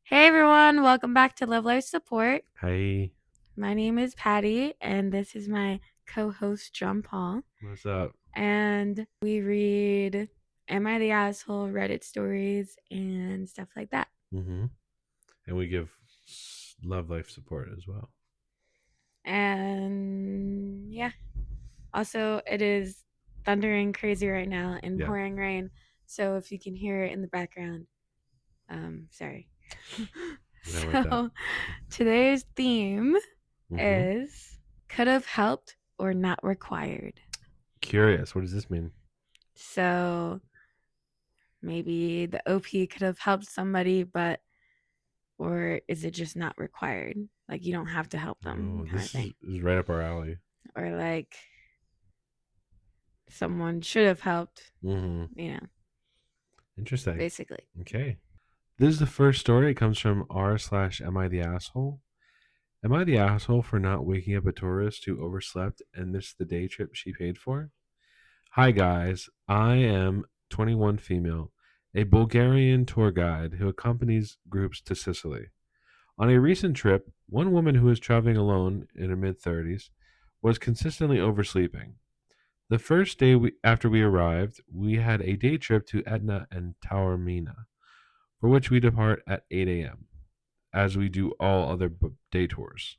Hey everyone, welcome back to Love Life Support. Hey, My name is Patty, and this is my co host, John Paul. what's up? And we read Am I the Asshole, Reddit stories, and stuff like that. Mm-hmm. And we give love life support as well. And yeah, also, it is thundering crazy right now and Yeah. pouring rain. So if you can hear it in the background, sorry. How about that? So today's theme Mm-hmm. is could have helped or not required. Curious. What does this mean? So maybe the OP could have helped somebody, but or is it just not required? Like you don't have to help them Oh, kind of this is, thing. is right up our alley. Or like someone should have helped, Mm-hmm. you know, Interesting. basically. Okay. This is the first story. It comes from r/. Am I the asshole? Am I the asshole for not waking up a tourist who overslept and missed the day trip she paid for? Hi guys, I am 21 female, a Bulgarian tour guide who accompanies groups to Sicily. On a recent trip, one woman who was traveling alone in her mid 30s was consistently oversleeping. The first day after we arrived, we had a day trip to Etna and Taormina, for which we depart at 8 a.m., as we do all other day tours.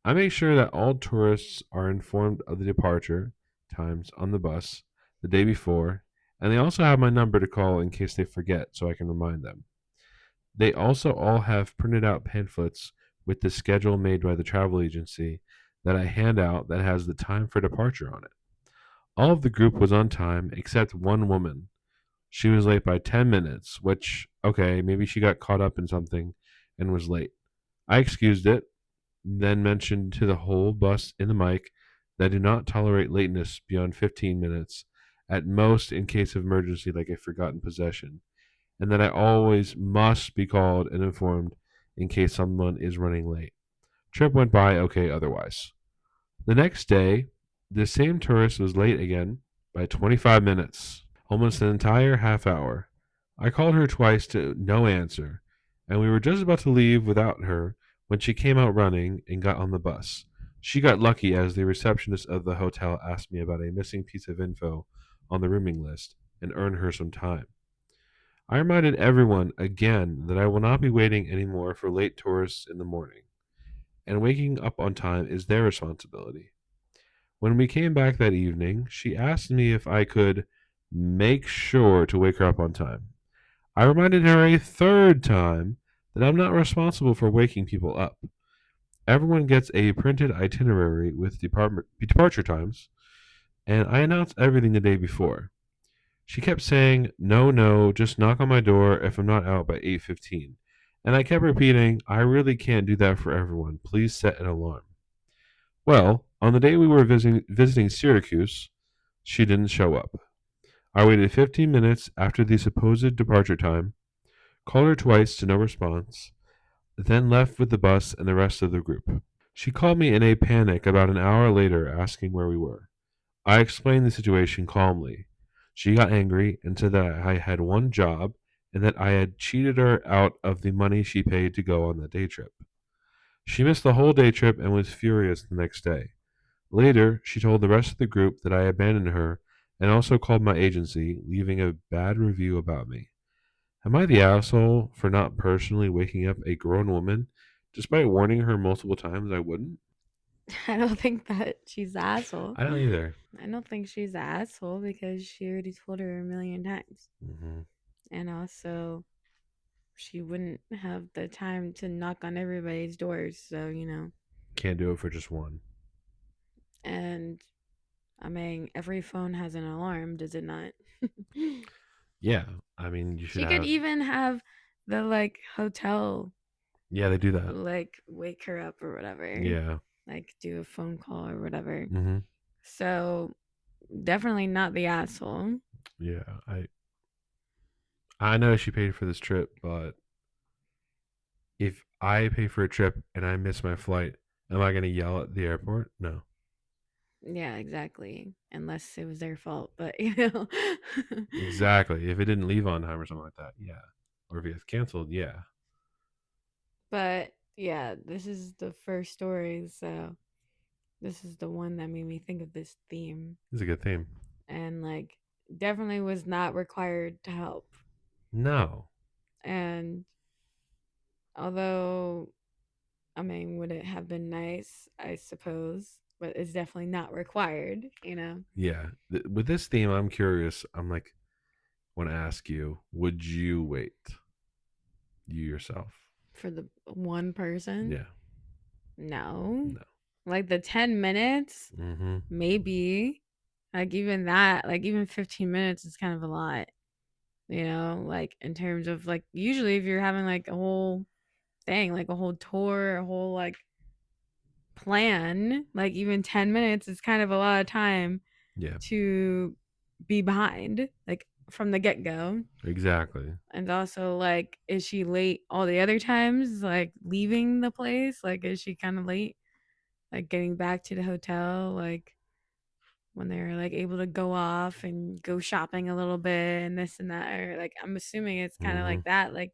I make sure that all tourists are informed of the departure times on the bus the day before, and they also have my number to call in case they forget so I can remind them. They also all have printed out pamphlets with the schedule made by the travel agency that I hand out that has the time for departure on it. All of the group was on time except one woman. She was late by 10 minutes, which, okay, maybe she got caught up in something and was late. I excused it, then mentioned to the whole bus in the mic that I do not tolerate lateness beyond 15 minutes, at most in case of emergency like a forgotten possession, and that I always must be called and informed in case someone is running late. Trip went by okay otherwise. The next day, the same tourist was late again by 25 minutes, almost an entire half hour. I called her twice to no answer, and we were just about to leave without her when she came out running and got on the bus. She got lucky as the receptionist of the hotel asked me about a missing piece of info on the rooming list and earned her some time. I reminded everyone again that I will not be waiting anymore for late tourists in the morning, and waking up on time is their responsibility. When we came back that evening, she asked me if I could make sure to wake her up on time. I reminded her a third time that I'm not responsible for waking people up. Everyone gets a printed itinerary with departure times, and I announced everything the day before. She kept saying, "No, no, just knock on my door if I'm not out by 8:15." And I kept repeating, "I really can't do that for everyone. Please set an alarm." Well, on the day we were visiting Syracuse, she didn't show up. I waited 15 minutes after the supposed departure time, called her twice to no response, then left with the bus and the rest of the group. She called me in a panic about an hour later asking where we were. I explained the situation calmly. She got angry and said that I had one job and that I had cheated her out of the money she paid to go on that day trip. She missed the whole day trip and was furious the next day. Later, she told the rest of the group that I abandoned her and also called my agency, leaving a bad review about me. Am I the asshole for not personally waking up a grown woman despite warning her multiple times I wouldn't? I don't think that she's the asshole. I don't either. I don't think she's the asshole because she already told her a million times. Hmm. And also, she wouldn't have the time to knock on everybody's doors. So, Can't do it for just one. and I mean, every phone has an alarm, does it not? Yeah, I mean, you should She could have. even have the like hotel Yeah, they do that. like wake her up or whatever, Yeah. like do a phone call or whatever. Hmm. So definitely not the asshole. Yeah. I know she paid for this trip, but if I pay for a trip and I miss my flight, am I going to yell at the airport? No. Yeah, exactly. Unless it was their fault, but you know. Exactly. If it didn't leave on time or something like that, yeah. Or if it gets canceled, yeah. But yeah, this is the first story, so this is the one that made me think of this theme. It's a good theme. And like definitely was not required to help. No. And although I mean, would it have been nice? I suppose, but it's definitely not required, you know, Yeah. With this theme, I'm curious. I'm like, want to ask you, would you wait? You yourself? for the one person. Yeah. No. No. Like the 10 minutes, Mm-hmm. maybe. Like even that, like even 15 minutes is kind of a lot, like in terms of like usually if you're having like a whole thing, like a whole tour, a whole like plan, like even 10 minutes is kind of a lot of time Yeah. to be behind, like from the get go. Exactly. And also, like, is she late all the other times? Like, leaving the place? Like, is she kind of late? Like, getting back to the hotel? Like, when they're like able to go off and go shopping a little bit and this and that? Or, like, I'm assuming it's kind of Mm-hmm. like that. Like,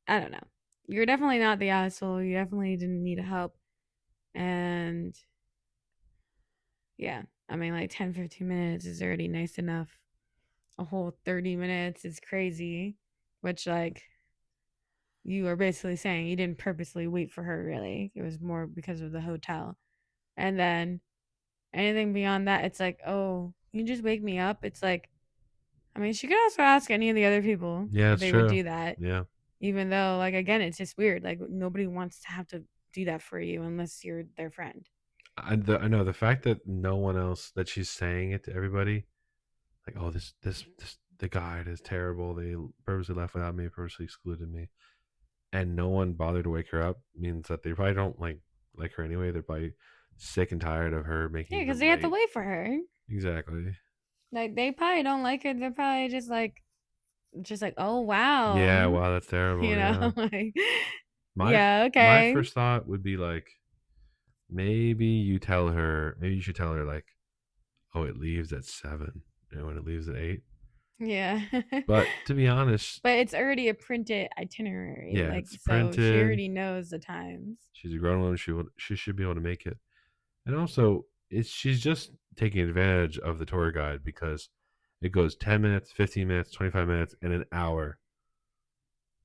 I don't know. You're definitely not the asshole. You definitely didn't need help. And yeah, I mean, like 10, 15 minutes is already nice enough. A whole 30 minutes is crazy, which, like, you are basically saying you didn't purposely wait for her, really. It was more because of the hotel. And then anything beyond that, it's like, oh, you just wake me up. It's like, I mean, she could also ask any of the other people Yeah, if it's they would true. do that, Yeah. even though, like, again, it's just weird. Like, nobody wants to have to do that for you unless you're their friend. I know the fact that no one else that she's saying it to everybody, like, oh, this the guide is terrible. They purposely left without me, purposely excluded me, and no one bothered to wake her up means that they probably don't like her anyway. They're probably sick and tired of her Yeah, making because them they have to late. wait for her. Exactly. Like, they probably don't like her. They're probably just like, oh, Yeah. wow. Wow, that's terrible. You Yeah. know, like, My yeah, my okay. first thought would be like, maybe you tell her. Maybe you should tell her like, oh, it leaves at 7, and when it leaves at 8. Yeah. But to be honest, But it's already a printed itinerary, yeah, like, it's so she printed. already knows the times. She's a grown woman. She should be able to make it. And also, it's she's just taking advantage of the tour guide because it goes 10 minutes, 15 minutes, 25 minutes, and an hour.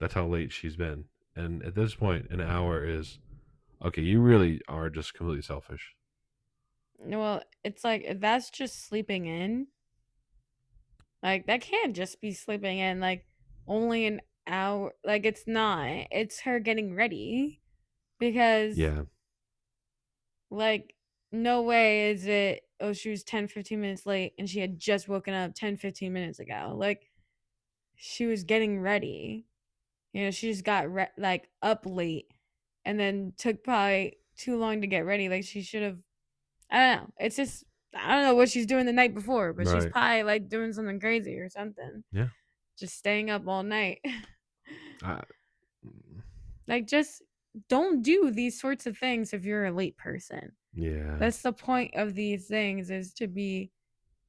That's how late she's been. And at this point, an hour is okay. You really are just completely selfish. Well, it's like, if that's just sleeping in, like, that can't just be sleeping in, like, only an hour. Like, it's not. It's her getting ready because, Yeah, like, no way is it, oh, she was 10, 15 minutes late and she had just woken up 10, 15 minutes ago. Like, she was getting ready. She just got like up late and then took probably too long to get ready. Like she should have. I don't know. It's just I don't know what she's doing the night before, but she's right. probably like doing something crazy or something. Yeah. Just staying up all night. I, Like, just don't do these sorts of things if you're a late person. yeah. That's the point of these things, is to be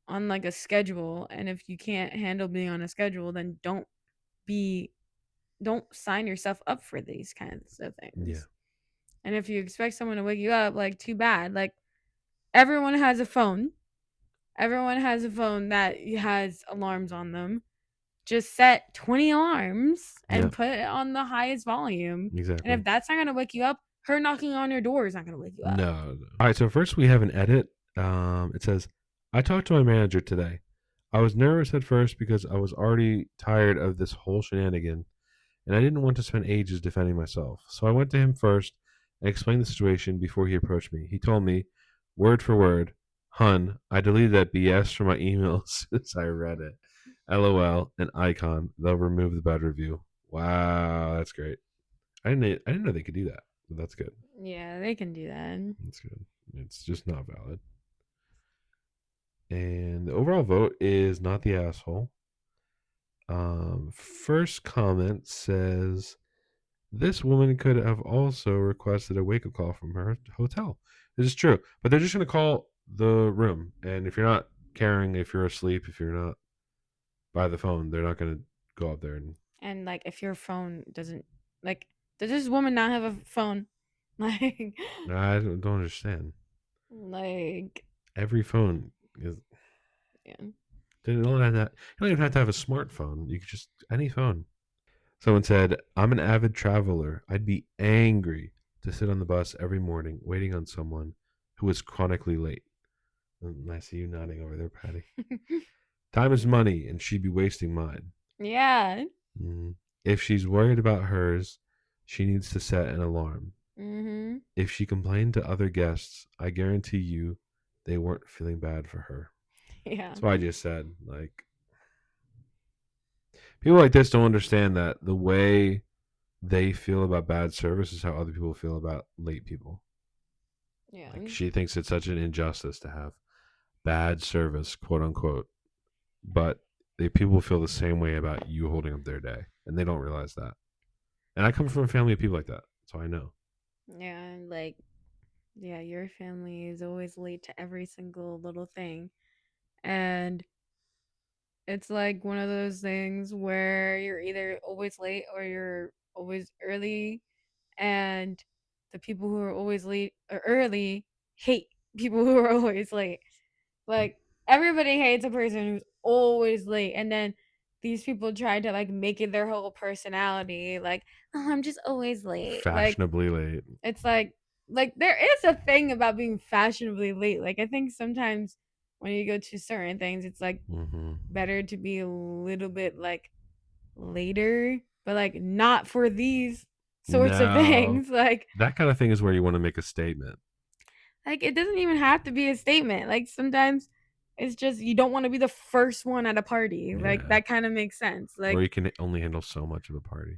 on like a schedule, and if you can't handle being on a schedule, then be don't sign yourself up for these kinds of Yeah. things. And if you expect someone to wake you up, like, too bad. Like, everyone has a phone. Everyone has a phone that has alarms on them. Just set 20 alarms Yeah. and put it on the highest volume. And Exactly. if that's not going to wake you up, her knocking on your door is not going to wake you up. No, no. All right. So first we have an edit. It says, "I talked to my manager today. I was nervous at first because I was already tired of this whole shenanigan, and I didn't want to spend ages defending myself. So I went to him first and explained the situation before he approached me. He told me, word for word, Hun, I deleted that BS from my email as soon as I read it. LOL, an icon. They'll remove the bad review. Wow, that's great. I didn't know they could do that. But that's good. Yeah, they can do that. That's good. It's just not valid. And the overall vote is not the asshole. First comment says this woman could have also requested a wake up call from her hotel. This is true, but they're just going to call the room, and if you're not caring, if you're asleep, if you're not by the phone, they're not going to go up there and And, like, if your phone doesn't, like, Does this woman not have a phone? Like, I don't understand. like, Every phone is. yeah. You don't even have to have a smartphone. You could just any phone. Someone said, "I'm an avid traveler. I'd be angry to sit on the bus every morning waiting on someone who is chronically late." I see you nodding over there, Patty. Time is money, and she'd be wasting mine. Yeah. Mm. If she's worried about hers, she needs to set an alarm. Mm-hmm. If she complained to other guests, I guarantee you they weren't feeling bad for her. Yeah. That's what I just said. Like, people like this don't understand that the way they feel about bad service is how other people feel about late people. Yeah. Like, she thinks it's such an injustice to have bad service, quote unquote, but people feel the same way about you holding up their day, and they don't realize that. And I come from a family of people like that, so I know. Yeah. And like, yeah, your family is always late to every single little thing. And it's like one of those things where you're either always late or you're always early. And the people who are always late or early hate people who are always late. Like, everybody hates a person who's always late. And then these people try to like make it their whole personality. Like, oh, I'm just always late. Like, Fashionably late. it's like there is a thing about being fashionably late. Like, I think sometimes when you go to certain things, it's like Mm-hmm. better to be a little bit like later, but like not for these sorts of No, things. Like, that kind of thing is where you want to make a statement. it doesn't even have to be a statement. Like, sometimes it's just you don't want to be the first one at a party. Like, Yeah. that kind of makes sense. Or Like, you can only handle so much of a party.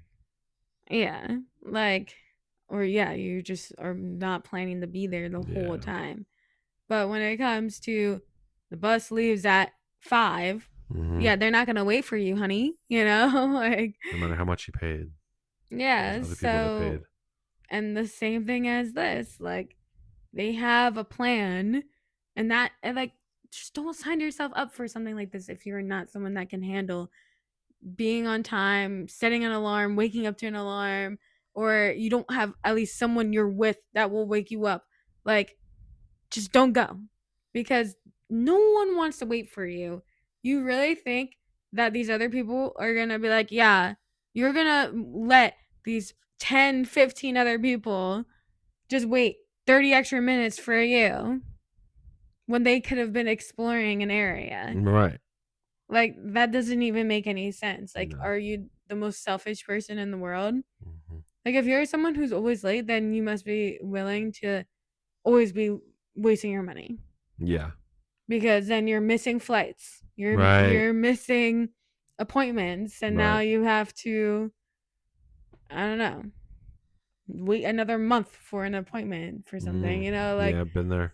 yeah, like, or yeah, you just are not planning to be there the whole Yeah. time. But when it comes to the bus leaves at 5, Mm-hmm. yeah, they're not gonna wait for you, honey. You know, like, No matter how much you paid, there's yeah. other people that paid. So, and the same thing as this, like, they have a plan, and like, just don't sign yourself up for something like this if you're not someone that can handle being on time, setting an alarm, waking up to an alarm, or you don't have at least someone you're with that will wake you up. Like, just don't go, because no one wants to wait for you. You really think that these other people are going to be like, yeah, you're going to let these 10, 15 other people just wait 30 extra minutes for you when they could have been exploring an area? Right. Like, that doesn't even make any sense. Like, No. are you the most selfish person in the world? Mm-hmm. Like, if you're someone who's always late, then you must be willing to always be wasting your money, Yeah. because then you're missing flights. Right. You're missing appointments, and now Right. you have to, I don't know, wait another month for an appointment for something, Yeah, been there.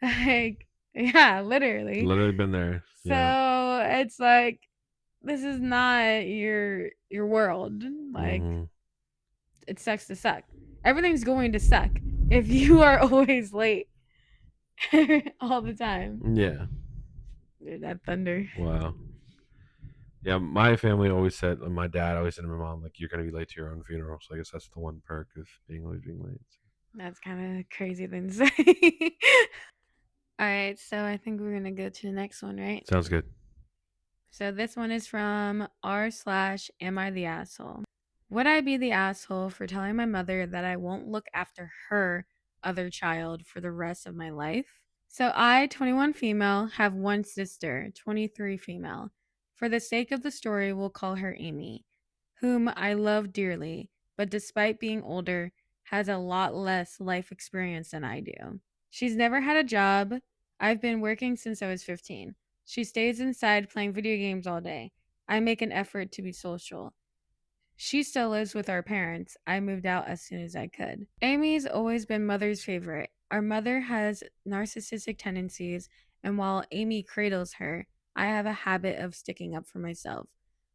like, yeah, literally. Literally been there. Yeah. So it's like, this is not your world. Like, Mm-hmm. it sucks to suck. Everything's going to suck if you are always late all the time. Yeah. Dude, that thunder. Wow. Yeah, my family always said, and my dad always said to my mom, like, you're going to be late to your own funeral. So I guess that's the one perk of being late. That's kind of crazy thing to say. All right, so I think we're gonna go to the next one, right? Sounds good. So this one is from r/am I the asshole? Would I be the asshole for telling my mother that I won't look after her other child for the rest of my life? So I, 21 female, have one sister, 23 female. For the sake of the story, we'll call her Amy, whom I love dearly, but despite being older, has a lot less life experience than I do. She's never had a job. I've been working since I was 15. She stays inside playing video games all day. I make an effort to be social. She still lives with our parents. I moved out as soon as I could. Amy's always been mother's favorite. Our mother has narcissistic tendencies, and while Amy cradles her, I have a habit of sticking up for myself,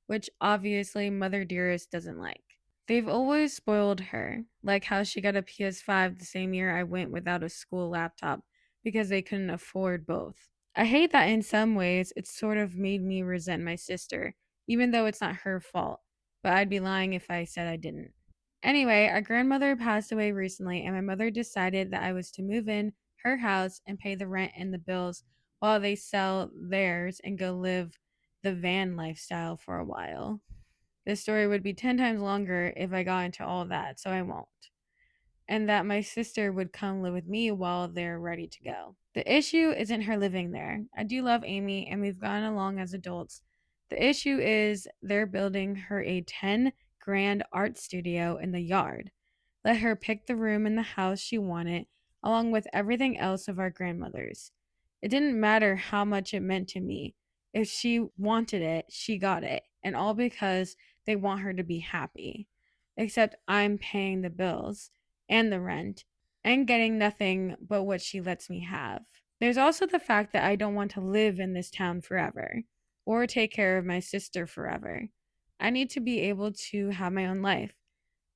which obviously Mother Dearest doesn't like. They've always spoiled her, like how she got a PS5 the same year I went without a school laptop because they couldn't afford both. I hate that in some ways it's sort of made me resent my sister, even though it's not her fault, but I'd be lying if I said I didn't. Anyway, our grandmother passed away recently, and my mother decided that I was to move in her house and pay the rent and the bills while they sell theirs and go live the van lifestyle for a while. This story would be 10 times longer if I got into all that, so I won't. And that my sister would come live with me while they're ready to go. The issue isn't her living there. I do love Amy and we've gotten along as adults. The issue is they're building her a 10 grand art studio in the yard. Let her pick the room in the house she wanted, along with everything else of our grandmother's. It didn't matter how much it meant to me. If she wanted it, she got it, and all because they want her to be happy. Except I'm paying the bills and the rent and getting nothing but what she lets me have. There's also the fact that I don't want to live in this town forever or take care of my sister forever. I need to be able to have my own life,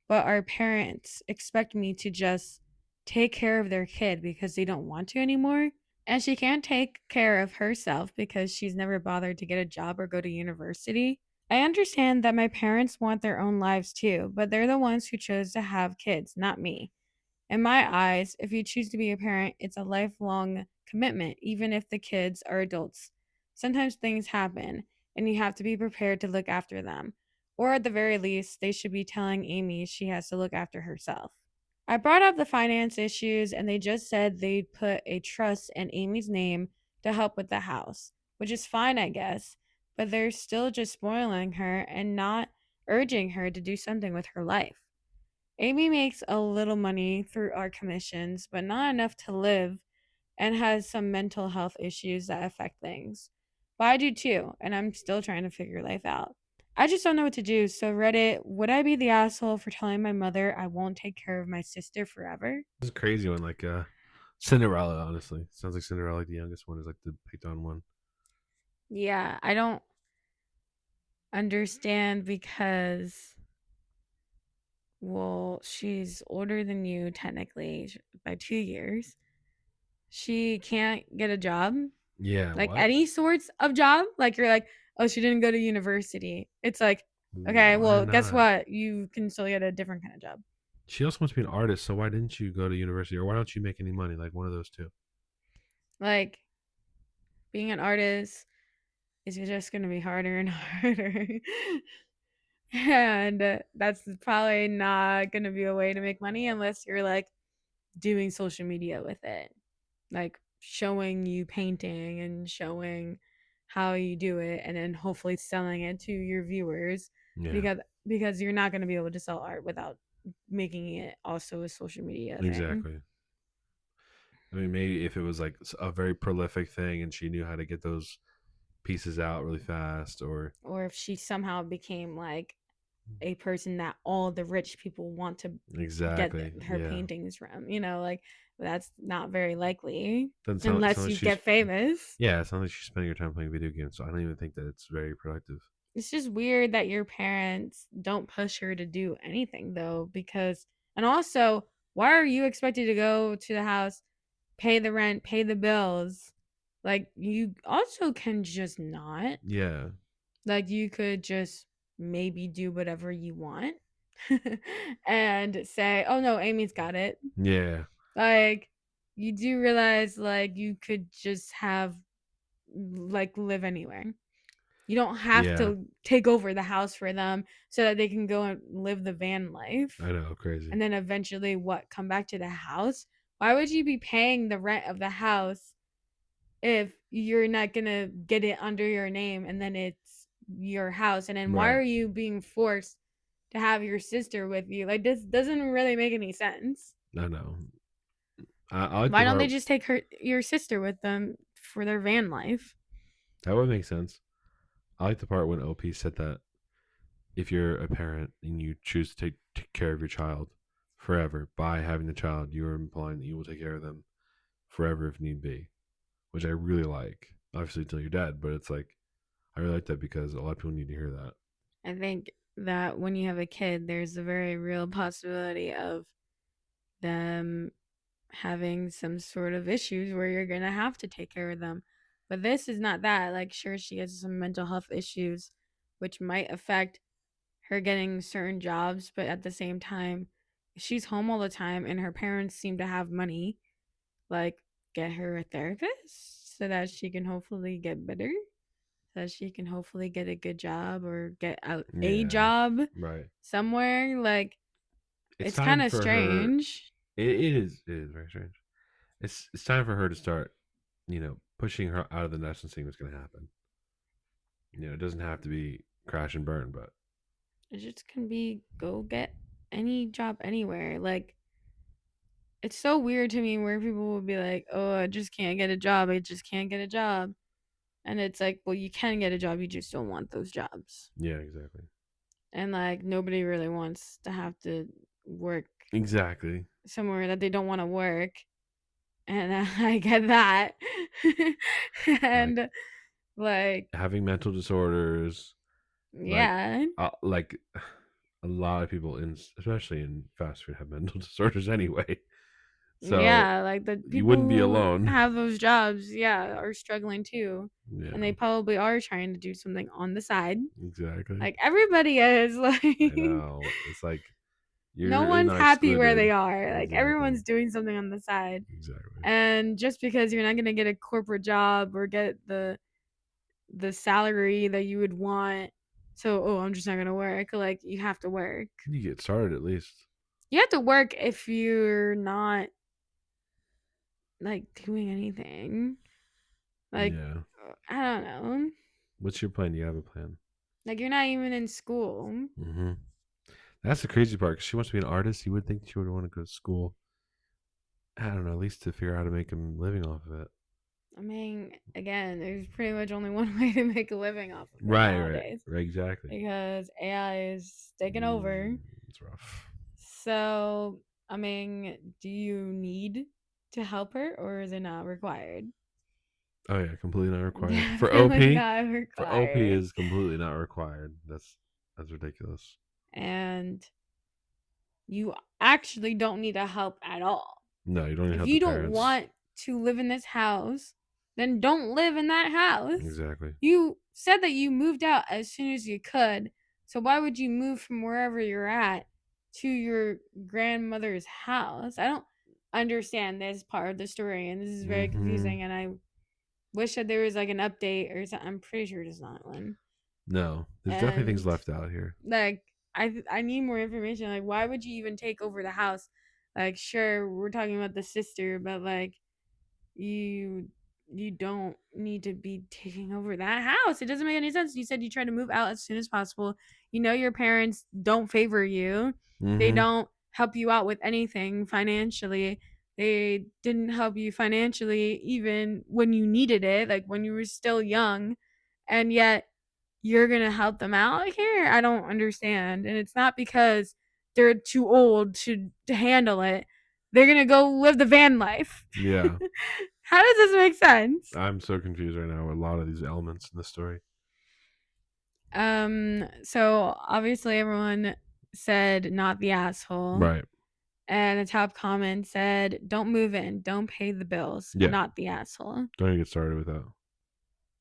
but our parents expect me to just take care of their kid because they don't want to anymore. And she can't take care of herself because she's never bothered to get a job or go to university. I understand that my parents want their own lives too, but they're the ones who chose to have kids, not me. In my eyes, if you choose to be a parent, it's a lifelong commitment, even if the kids are adults. Sometimes things happen, and you have to be prepared to look after them. Or at the very least, they should be telling Amy she has to look after herself. I brought up the finance issues, and they just said they'd put a trust in Amy's name to help with the house, which is fine, I guess, but they're still just spoiling her and not urging her to do something with her life. Amy makes a little money through our commissions, but not enough to live and has some mental health issues that affect things. But I do too, and I'm still trying to figure life out. I just don't know what to do. So, Reddit, would I be the asshole for telling my mother I won't take care of my sister forever? This is a crazy one, like Cinderella. Honestly, sounds like Cinderella, like the youngest one, is like the picked on one. Yeah, I don't understand because, well, she's older than you technically by 2 years. She can't get a job, Yeah, like what? any sorts of job. Like you're like, oh, she didn't go to university. It's like, okay, Why well, guess not? what? You can still get a different kind of job. She also wants to be an artist, so why didn't you go to university, or why don't you make any money? Like one of those two. Like being an artist is just going to be harder and harder. And that's probably not going to be a way to make money unless you're like doing social media with it, like showing you painting and showing how you do it and then hopefully selling it to your viewers, Yeah, because you're not going to be able to sell art without making it also a social media thing. exactly. I mean, maybe if it was like a very prolific thing and she knew how to get those pieces out really fast, or Or if she somehow became like a person that all the rich people want to get exactly, her yeah. paintings from, like that's not very likely Doesn't sound unless like you she's get famous. yeah. It sounds like she's spending her time playing video games. So I don't even think that it's very productive. It's just weird that your parents don't push her to do anything though, because and also, why are you expected to go to the house, pay the rent, pay the bills? Like you also can just not. Yeah, Like you could just maybe do whatever you want and say, "Oh no, Amy's got it." yeah, Like you do realize like you could just have like live anywhere. You don't have yeah. to take over the house for them so that they can go and live the van life. I know, crazy. And then eventually what, come back to the house? Why would you be paying the rent of the house if you're not going to get it under your name and then it's your house? And then why Right. are you being forced to have your sister with you? Like this doesn't really make any sense. I know. I like the Why don't they part just take your sister with them for their van life? that would make sense. I like the part when OP said that if you're a parent and you choose to take care of your child forever by having the child, you are implying that you will take care of them forever if need be, which I really like. Obviously, until you're dead, but it's like I really like that because a lot of people need to hear that. I think that when you have a kid, there's a very real possibility of them having some sort of issues where you're going to have to take care of them. But this is not that. Like, sure, she has some mental health issues, which might affect her getting certain jobs, but at the same time, she's home all the time and her parents seem to have money. Like, get her a therapist so that she can hopefully get better, so that she can hopefully get a good job or get a Yeah. job Right. somewhere. Like, It's it's kind time of for her. strange. It is. It is very strange. It's time for her to start, pushing her out of the nest and seeing what's going to happen. It doesn't have to be crash and burn, but It just can be go get any job anywhere. Like, it's so weird to me where people will be like, "Oh, I just can't get a job. I just can't get a job." And it's like, well, you can get a job, you just don't want those jobs. yeah, exactly. And like nobody really wants to have to work Exactly. somewhere that they don't want to work. And I get that. Like And like, having mental disorders, like yeah. like a lot of people especially in fast food have mental disorders anyway. So Yeah, like the you people wouldn't be who alone. have those jobs, yeah, are struggling too. And Yeah, they probably are trying to do something on the side. exactly. Like everybody is like I know. It's like no you're one's not happy where excluded. they are. Like Exactly. everyone's doing something on the side. Exactly. And just because you're not going to get a corporate job or get the salary that you would want, so oh, I'm just not going to work. Like you have to work. You get started at least. You have to work if you're not like doing anything. Like Yeah. I don't know. What's your plan? You have a plan. Like you're not even in school. Mm-hmm. That's the crazy part. 'Cause she wants to be an artist. You would think she would want to go to school. I don't know, at least to figure out how to make a living off of it. I mean, again, there's pretty much only one way to make a living off of it Right, right, nowadays right. Exactly. because AI is taking over. It's rough. So, I mean, do you need to help her or is it not required? Oh yeah, completely not required. For Definitely OP, not for OP required. is completely not required. That's ridiculous. And you actually don't need to help at all. No, you don't even If have the you don't parents. want to live in this house, then don't live in that house. Exactly. You said that you moved out as soon as you could. So why would you move from wherever you're at to your grandmother's house? I don't understand this part of the story and this is very Mm-hmm. confusing and I wish that there was like an update or something. I'm pretty sure there's not one. No, there's definitely things And left out here. like I need more information. Like why would you even take over the house? Like sure, we're talking about the sister, but like you you don't need to be taking over that house. It doesn't make any sense. You said you try to move out as soon as possible. You know your parents don't favor you. They Mm-hmm. don't help you out with anything financially. They didn't help you financially even when you needed it, like when you were still young. And yet you're going to help them out here? I don't understand. And it's not because they're too old to handle it. They're going to go live the van life. Yeah, How does this make sense? I'm so confused right now with a lot of these elements in the story. So obviously everyone said not the asshole. Right. And the top comment said, don't move in, don't pay the bills, Yeah. not the asshole. Don't even get started with that.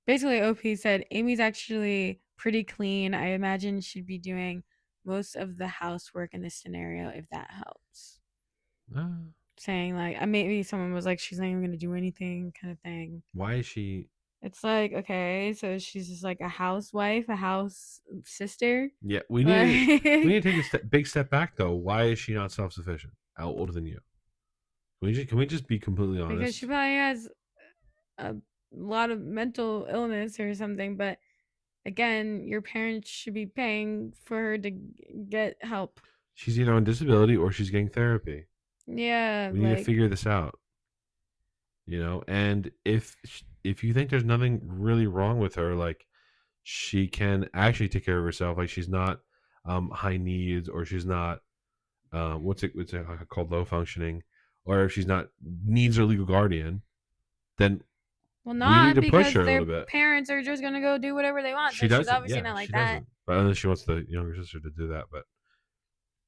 Basically, OP said, Amy's actually pretty clean. I imagine she'd be doing most of the housework in this scenario if that helps. Saying like maybe someone was like, she's not even gonna do anything kind of thing. Why is she? It's like, okay, so she's just like a housewife, a house sister. Yeah, Like we need to take a big step back though. Why is she not self sufficient? How older than you? Can we just be completely because she honest? probably has a lot of mental illness or something, but again, your parents should be paying for her to get help. She's either on disability or she's getting therapy. Yeah, We need to like figure this out. And if you think there's nothing really wrong with her, like she can actually take care of herself, like she's not high needs or she's not what's it called, low functioning, or if she's not needs her legal guardian, then well, we need not to push because her a their little bit. parents are just gonna go do whatever they want. She So she's doesn't, obviously yeah, not like she that. doesn't. But unless she wants the younger sister to do that. But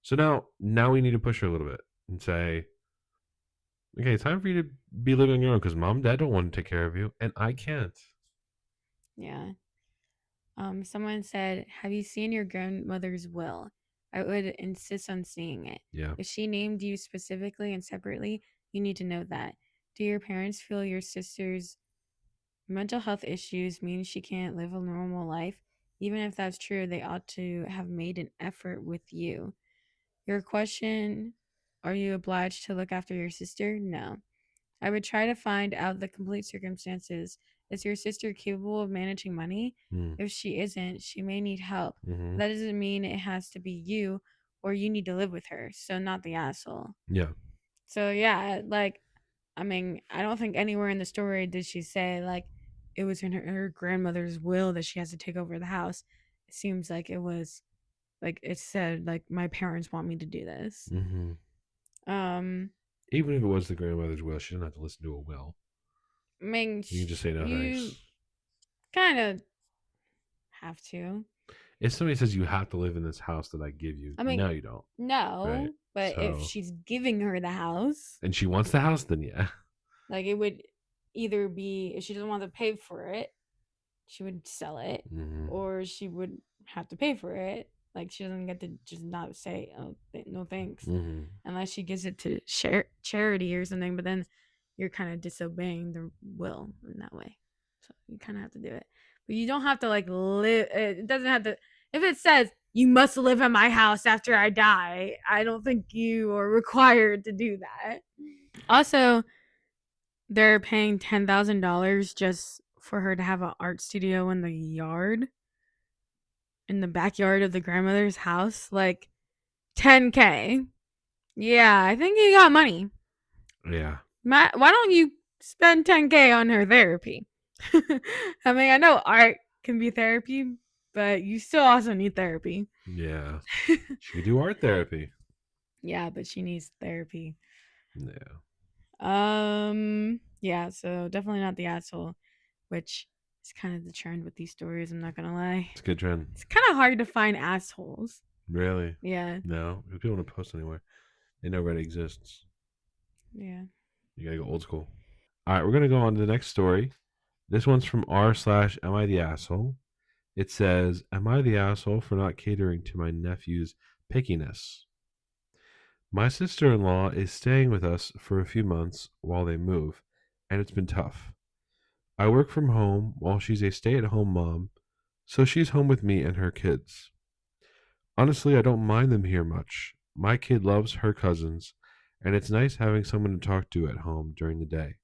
so now we need to push her a little bit and say, okay, it's time for you to be living on your own because mom and dad don't want to take care of you, and I can't. Yeah. Someone said, "Have you seen your grandmother's will? I would insist on seeing it. Yeah. If she named you specifically and separately, you need to know that. Do your parents feel your sister's mental health issues mean she can't live a normal life? Even if that's true, they ought to have made an effort with you. Your question, are you obliged to look after your sister? No. I would try to find out the complete circumstances. Is your sister capable of managing money? Mm. If she isn't, she may need help. Mm-hmm. That doesn't mean it has to be you or you need to live with her. So, not the asshole." Yeah. So, yeah, like, I mean, I don't think anywhere in the story did she say, like, it was in her grandmother's will that she has to take over the house. It seems like it was, like, it said, like, my parents want me to do this. Mm-hmm. Um, Even if it was the grandmother's will, she doesn't have to listen to a will. I mean, You can just say no thanks. you kind of have to. If somebody says you have to live in this house that I give you, I mean, no, you don't. Right. no, but if So, she's giving her the house, and she wants the house, then yeah. like, it would either be, if she doesn't want to pay for it, she would sell it, Mm-hmm. or she would have to pay for it. Like, she doesn't get to just not say, "Oh, no thanks," Mm-hmm. unless she gives it to charity or something. But then you're kind of disobeying the will in that way. So you kind of have to do it, but you don't have to like live. It doesn't have to. If it says you must live at my house after I die, I don't think you are required to do that. Also, they're paying $10,000 just for her to have an art studio in the yard, in the backyard of the grandmother's house. Like, 10K. Yeah, I think you got money. Yeah. Matt, why don't you spend 10K on her therapy? I mean, I know art can be therapy, but you still also need therapy. Yeah. She could do art therapy. Yeah, but she needs therapy. Yeah. Yeah, so definitely not the asshole, which is kind of the trend with these stories, I'm not gonna lie. It's a good trend. It's kind of hard to find assholes. Really? Yeah. No. People don't post anywhere. They know where it exists. Yeah. You gotta go old school. All right, we're gonna go on to the next story. This one's from r/am I the asshole. It says, "Am I the asshole for not catering to my nephew's pickiness? My sister-in-law is staying with us for a few months while they move, and it's been tough. I work from home while she's a stay-at-home mom, so she's home with me and her kids. Honestly, I don't mind them here much. My kid loves her cousins, and it's nice having someone to talk to at home during the day.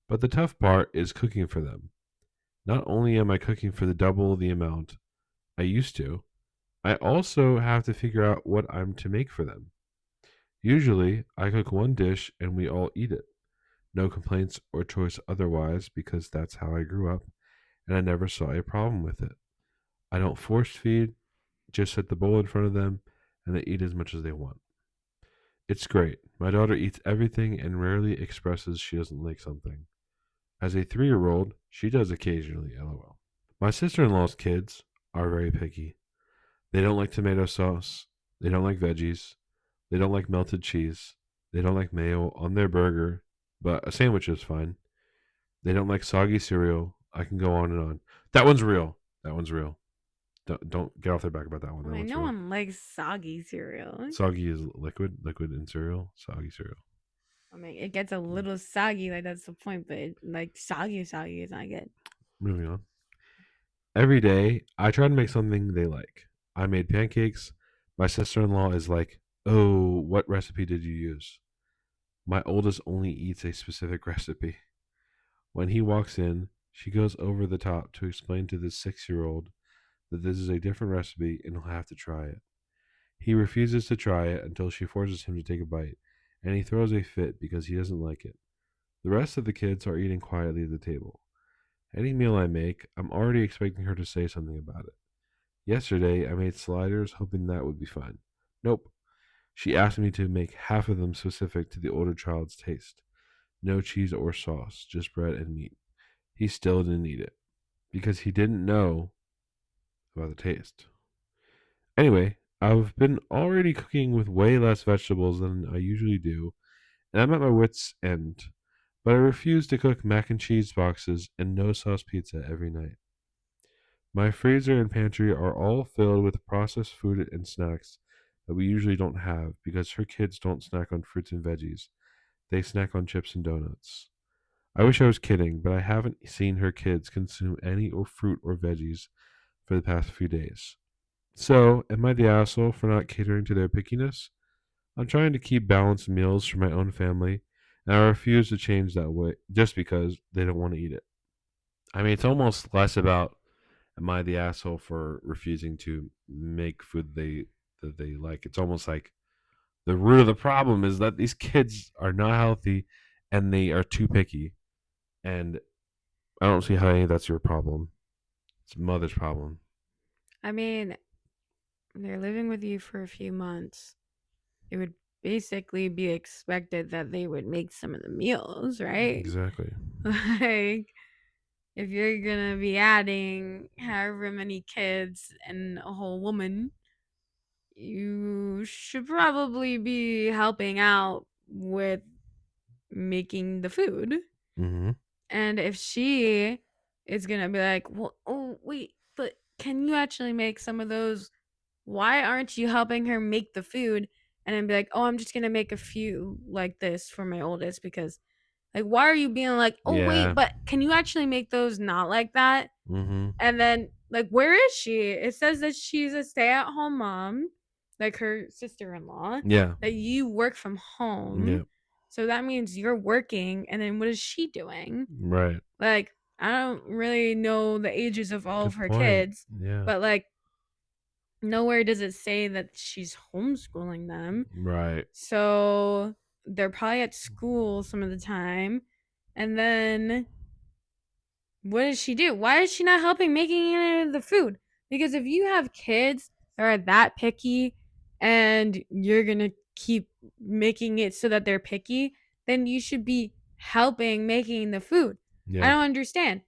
But the tough part is cooking for them. Not only am I cooking for the double the amount I used to, I also have to figure out what I'm to make for them. Usually, I cook one dish and we all eat it. No complaints or choice otherwise because that's how I grew up and I never saw a problem with it. I don't force feed, just set the bowl in front of them and they eat as much as they want. It's great. My daughter eats everything and rarely expresses she doesn't like something. As a 3-year-old, she does occasionally, lol. My sister in law's kids are very picky. They don't like tomato sauce. They don't like veggies. They don't like melted cheese. They don't like mayo on their burger, but a sandwich is fine. They don't like soggy cereal. I can go on and on. That one's real. That one's real. Don't get off their back about that one. I That mean, one's no real. one likes soggy cereal. Soggy is liquid in cereal. Soggy cereal. I mean, it gets a little soggy, like that's the point, but like soggy is not good. Moving on. Every day, I try to make something they like. I made pancakes. My sister in law is like, "Oh, what recipe did you use?" My oldest only eats a specific recipe. When he walks in, she goes over the top to explain to the 6-year-old that this is a different recipe and he'll have to try it. He refuses to try it until she forces him to take a bite, and he throws a fit because he doesn't like it. The rest of the kids are eating quietly at the table. Any meal I make, I'm already expecting her to say something about it. Yesterday, I made sliders hoping that would be fine. Nope. She asked me to make half of them specific to the older child's taste. No cheese or sauce, just bread and meat. He still didn't eat it because he didn't know about the taste. Anyway, I've been already cooking with way less vegetables than I usually do, and I'm at my wits' end. But I refuse to cook mac and cheese boxes and no sauce pizza every night. My freezer and pantry are all filled with processed food and snacks that we usually don't have because her kids don't snack on fruits and veggies. They snack on chips and donuts. I wish I was kidding, but I haven't seen her kids consume any or fruit or veggies for the past few days. So, am I the asshole for not catering to their pickiness? I'm trying to keep balanced meals for my own family, and I refuse to change that way just because they don't want to eat it. I mean, it's almost less about am I the asshole for refusing to make food they like. It's almost like the root of the problem is that these kids are not healthy and they are too picky. And I don't see how any of that's your problem. It's mother's problem. I mean, they're living with you for a few months. It would basically be expected that they would make some of the meals, right? Exactly. Like, if you're gonna be adding however many kids and a whole woman, you should probably be helping out with making the food. Mm-hmm. And if she is gonna be like, well, oh, wait, but can you actually make some of those? Why aren't you helping her make the food? And then be like, oh, I'm just gonna make a few like this for my oldest because, like, why are you being like, oh, wait, Yeah. but can you actually make those not like that? Mm-hmm. And then, like, where is she? It says that she's a stay at home mom, like her sister in law, Yeah. that you work from home. Yeah. So that means you're working. And then what is she doing? Right. Like, I don't really know the ages of all of Good her point. kids, Yeah. but like, nowhere does it say that she's homeschooling them. Right. So they're probably at school some of the time. And then what does she do? Why is she not helping making any of the food? Because if you have kids that are that picky and you're going to keep making it so that they're picky, then you should be helping making the food. I Yeah. don't understand.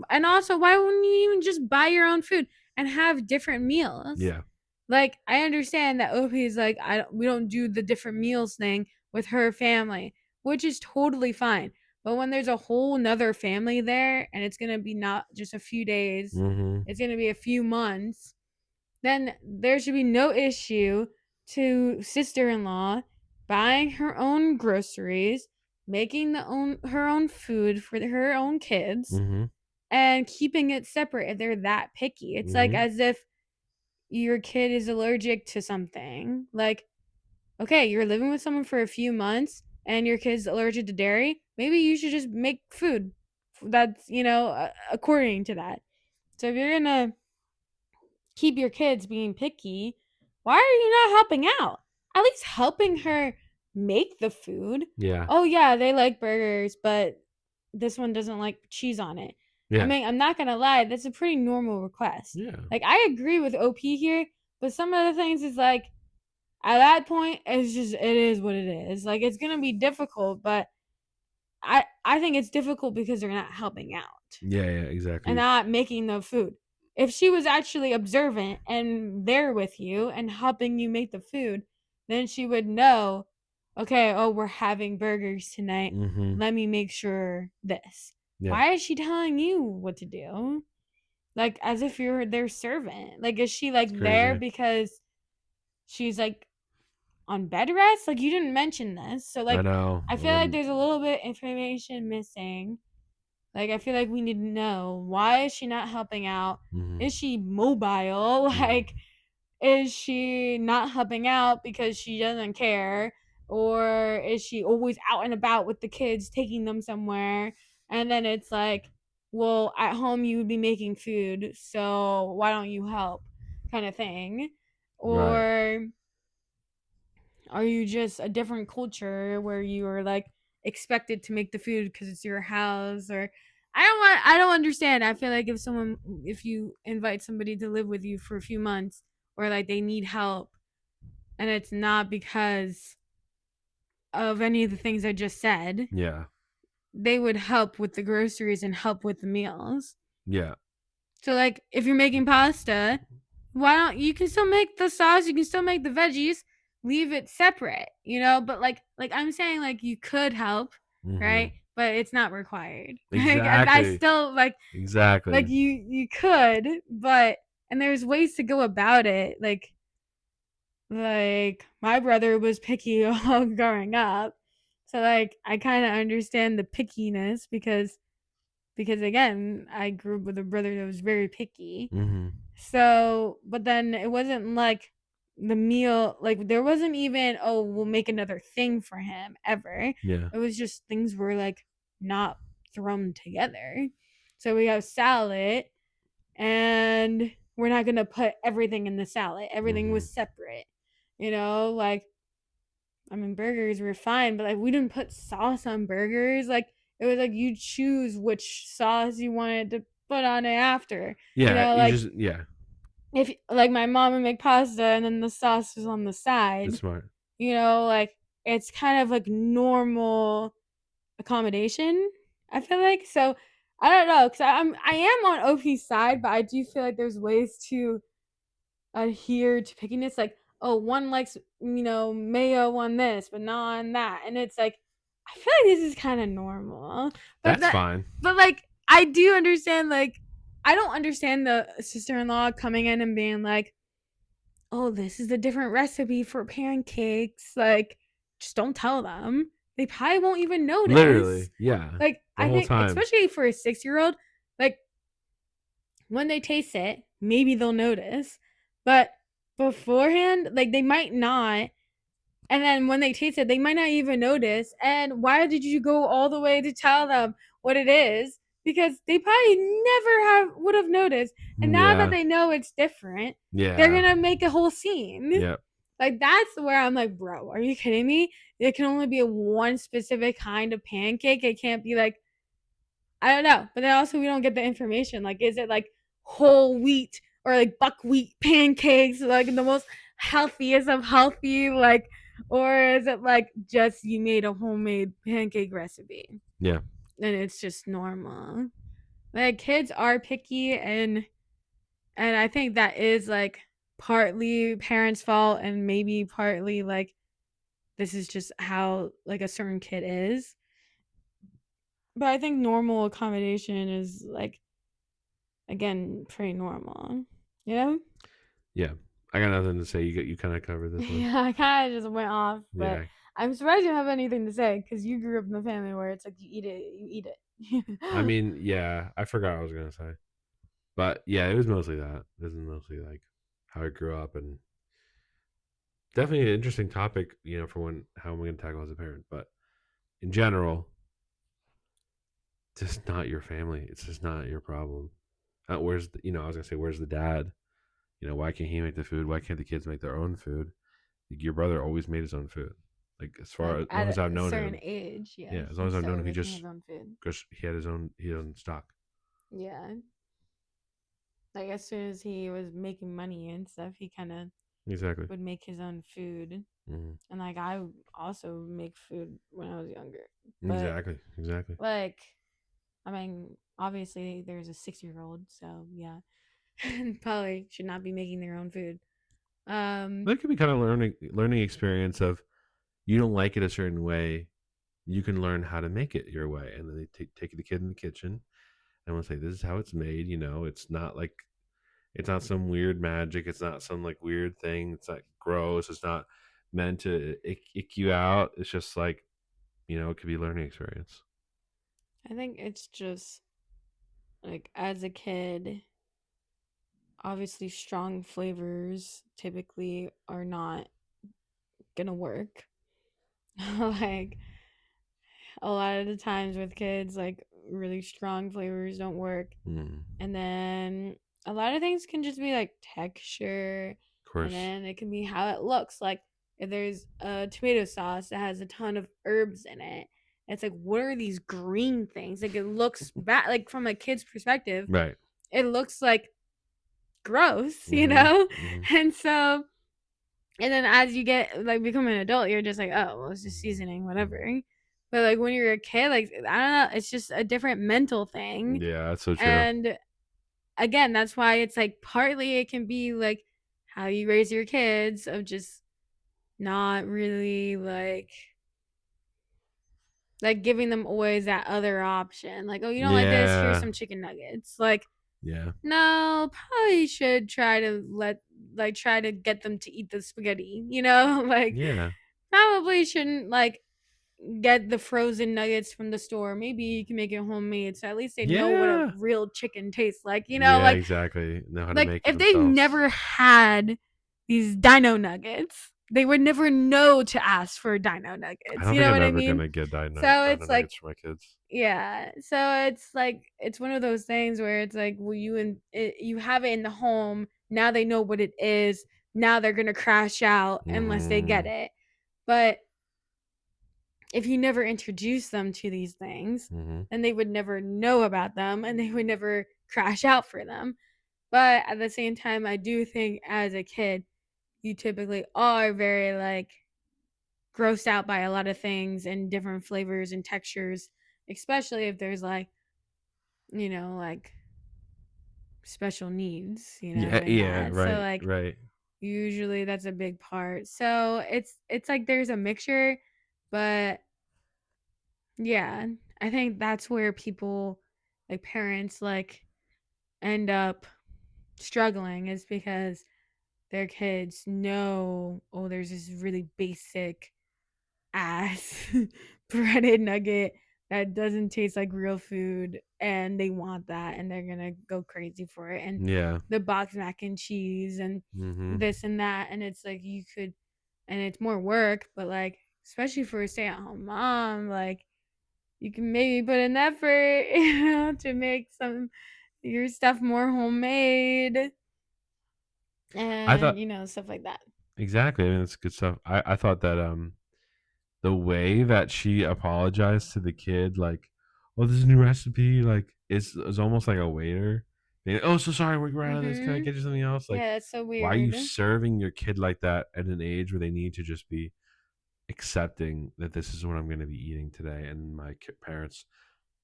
And also, why wouldn't you even just buy your own food and have different meals? Yeah. Like, I understand that OP is like, we don't do the different meals thing with her family, which is totally fine. But when there's a whole nother family there and it's gonna be not just a few days, Mm-hmm. it's gonna be a few months, then there should be no issue to sister-in-law buying her own groceries, making her own food for her own kids, Mm-hmm. and keeping it separate if they're that picky. It's like Mm-hmm. as if your kid is allergic to something. Like, okay, you're living with someone for a few months and your kid's allergic to dairy. Maybe you should just make food that's, according to that. So if you're going to keep your kids being picky, why are you not helping out? At least helping her make the food. Yeah. Oh, yeah, they like burgers, but this one doesn't like cheese on it. I Yeah. mean, I'm not gonna lie, that's a pretty normal request. Yeah. Like, I agree with OP here, but some of the things is like, at that point, it's just it is what it is. Like, it's gonna be difficult, but I think it's difficult because they're not helping out Yeah. Yeah. and Exactly. not making the food. If she was actually observant and there with you and helping you make the food, then she would know, okay, oh, we're having burgers tonight. Mm-hmm. Let me make sure this. Yeah. Why is she telling you what to do? Like as if you're their servant. Like is she It's like there crazy. because she's like on bed rest? Like you didn't mention this. So I like know. I feel like there's a little bit information missing. Like I feel like we need to know why is she not helping out? Mm-hmm. Is she mobile? Like is she not helping out because she doesn't care? Or is she always out and about with the kids, taking them somewhere? And then it's like, well, at home you would be making food, so why don't you help? Kind of thing. Right. Or are you just a different culture where you are like expected to make the food because it's your house? Or I don't understand. I feel like if you invite somebody to live with you for a few months or like they need help and it's not because of any of the things I just said, Yeah. they would help with the groceries and help with the meals. Yeah. So like if you're making pasta, why don't you can still make the sauce, you can still make the veggies, leave it separate, but like I'm saying like you could help, Mm-hmm. right? but it's not required. Like, and I Exactly. still like Exactly. you could, but and there's ways to go about it. Like my brother was picky all growing up. So like I kind of understand the pickiness because again, I grew up with a brother that was very picky. Mm-hmm. So, but then it wasn't like the meal, like there wasn't even, oh, we'll make another thing for him ever. Yeah. It was just things were like not thrown together. So we have salad and we're not going to put everything in the salad. Everything Mm-hmm. was separate. Like I mean, burgers were fine, but like we didn't put sauce on burgers. Like it was like you choose which sauce you wanted to put on it after. Yeah. You Like just yeah. if like my mom would make pasta and then the sauce was on the It's side. smart. Like it's kind of like normal accommodation. I feel like so. I don't know because I am on OP's side, but I do feel like there's ways to adhere to pickiness. Like, oh, one likes mayo on this, but not on that, and it's like I feel like this is kind of normal. But That's fine. like I do understand. Like, I don't understand the sister-in-law coming in and being like, oh, this is a different recipe for pancakes. Like, just don't tell them. They probably won't even notice. Literally. Yeah. Like, The I whole think, time. especially for a 6-year-old, like, when they taste it, maybe they'll notice. But beforehand, like, they might not. And then when they taste it, they might not even notice. And why did you go all the way to tell them what it is? Because they probably never would have noticed. And now that Yeah. they know it's different, they're Yeah. gonna make a whole scene. Yeah. Like that's where I'm like, bro, are you kidding me? It can only be one specific kind of pancake. It can't be like I don't know. But then also we don't get the information. Like, is it like whole wheat or like buckwheat pancakes, like the most healthiest of healthy, like, or is it like just you made a homemade pancake recipe Yeah. and it's just normal? Like kids are picky and I think that is like partly parents' fault and maybe partly like this is just how like a certain kid is. But I think normal accommodation is like again pretty normal. You know? Yeah. I got nothing to say. You kind of covered this one. Yeah, I kind of just went off, but Yeah. I'm surprised you don't have anything to say because you grew up in a family where it's like you eat it. I mean, yeah. I forgot what I was gonna say, but yeah, it was mostly that. It was mostly like how I grew up, and definitely an interesting topic. For when how am I gonna tackle as a parent, but in general, just not your family. It's just not your problem. I was gonna say, where's the dad? Why can't he make the food? Why can't the kids make their own food? Like, your brother always made his own food. Like, Like as long at as I've a known certain him, age, yeah, yeah, as long he as I've known him, started he making just his own food. because he had his own stock. Yeah, like as soon as he was making money and stuff, he kind of Exactly. would make his own food. Hmm. And like I also make food when I was younger, but Exactly. Exactly. like I mean, obviously there's a 6-year-old, so yeah, probably should not be making their own food. That could be kind of learning experience of you don't like it a certain way, you can learn how to make it your way, and then they take the kid in the kitchen and we'll say this is how it's made. It's not like it's not some weird magic. It's not some like weird thing. It's not gross. It's not meant to ick you out. It's just like it could be a learning experience. I think it's just like as a kid, obviously strong flavors typically are not gonna work. Like a lot of the times with kids, like really strong flavors don't work. Mm, And then a lot of things can just be like texture, of and course. then it can be how it looks. Like if there's a tomato sauce that has a ton of herbs in it, it's like, what are these green things? Like it looks bad, like from a kid's perspective, Right. it looks like gross, Mm-hmm. Mm-hmm. And so, and then as you get like become an adult, you're just like, oh, well, it's just seasoning, whatever. But like when you're a kid, like I don't know, it's just a different mental thing. Yeah, that's so true. And again, that's why it's like partly it can be like how you raise your kids of just not really like Like giving them always that other option. Like, oh, you don't like this? Here's Yeah. some chicken nuggets. Like, Yeah. no, probably should try to get them to eat the spaghetti, you know? Like, Yeah. probably shouldn't like get the frozen nuggets from the store. Maybe you can make it homemade so at least they know what a Yeah. real chicken tastes like, you know? Yeah, exactly. Know how to Like make it if they themselves. never had these dino nuggets, they would never know to ask for dino I nuggets. don't You think know I'm what I ever mean? gonna get So dino it's like, nuggets for my kids. yeah. So it's like it's one of those things where it's like, well, you have it in the home. Now they know what it is. Now they're gonna crash out unless they get Mm-hmm. it. But if you never introduce them to these things, Mm-hmm. then they would never know about them and they would never crash out for them. But at the same time, I do think as a kid, you typically are very like grossed out by a lot of things and different flavors and textures, especially if there's like, like special needs, Yeah, in yeah, that. So right, like right. usually that's a big part. So it's like there's a mixture, but yeah, I think that's where people like parents like end up struggling is because their kids know, oh, there's this really basic ass breaded nugget that doesn't taste like real food and they want that and they're gonna go crazy for it and Yeah. the box mac and cheese and Mm-hmm. this and that and it's like you could and it's more work but like especially for a stay-at-home mom like you can maybe put an effort to make some your stuff more homemade I and thought stuff like that. exactly. I mean, it's good stuff. I thought that the way that she apologized to the kid, like, "Oh, this is a new recipe," like, is almost like a waiter being, "Oh, so sorry, we ran out of this. Can I Mhm. get you something else?" Like, Yeah, it's so why are you weird. serving your kid like that at an age where they need to just be accepting that this is what I'm going to be eating today, and my parents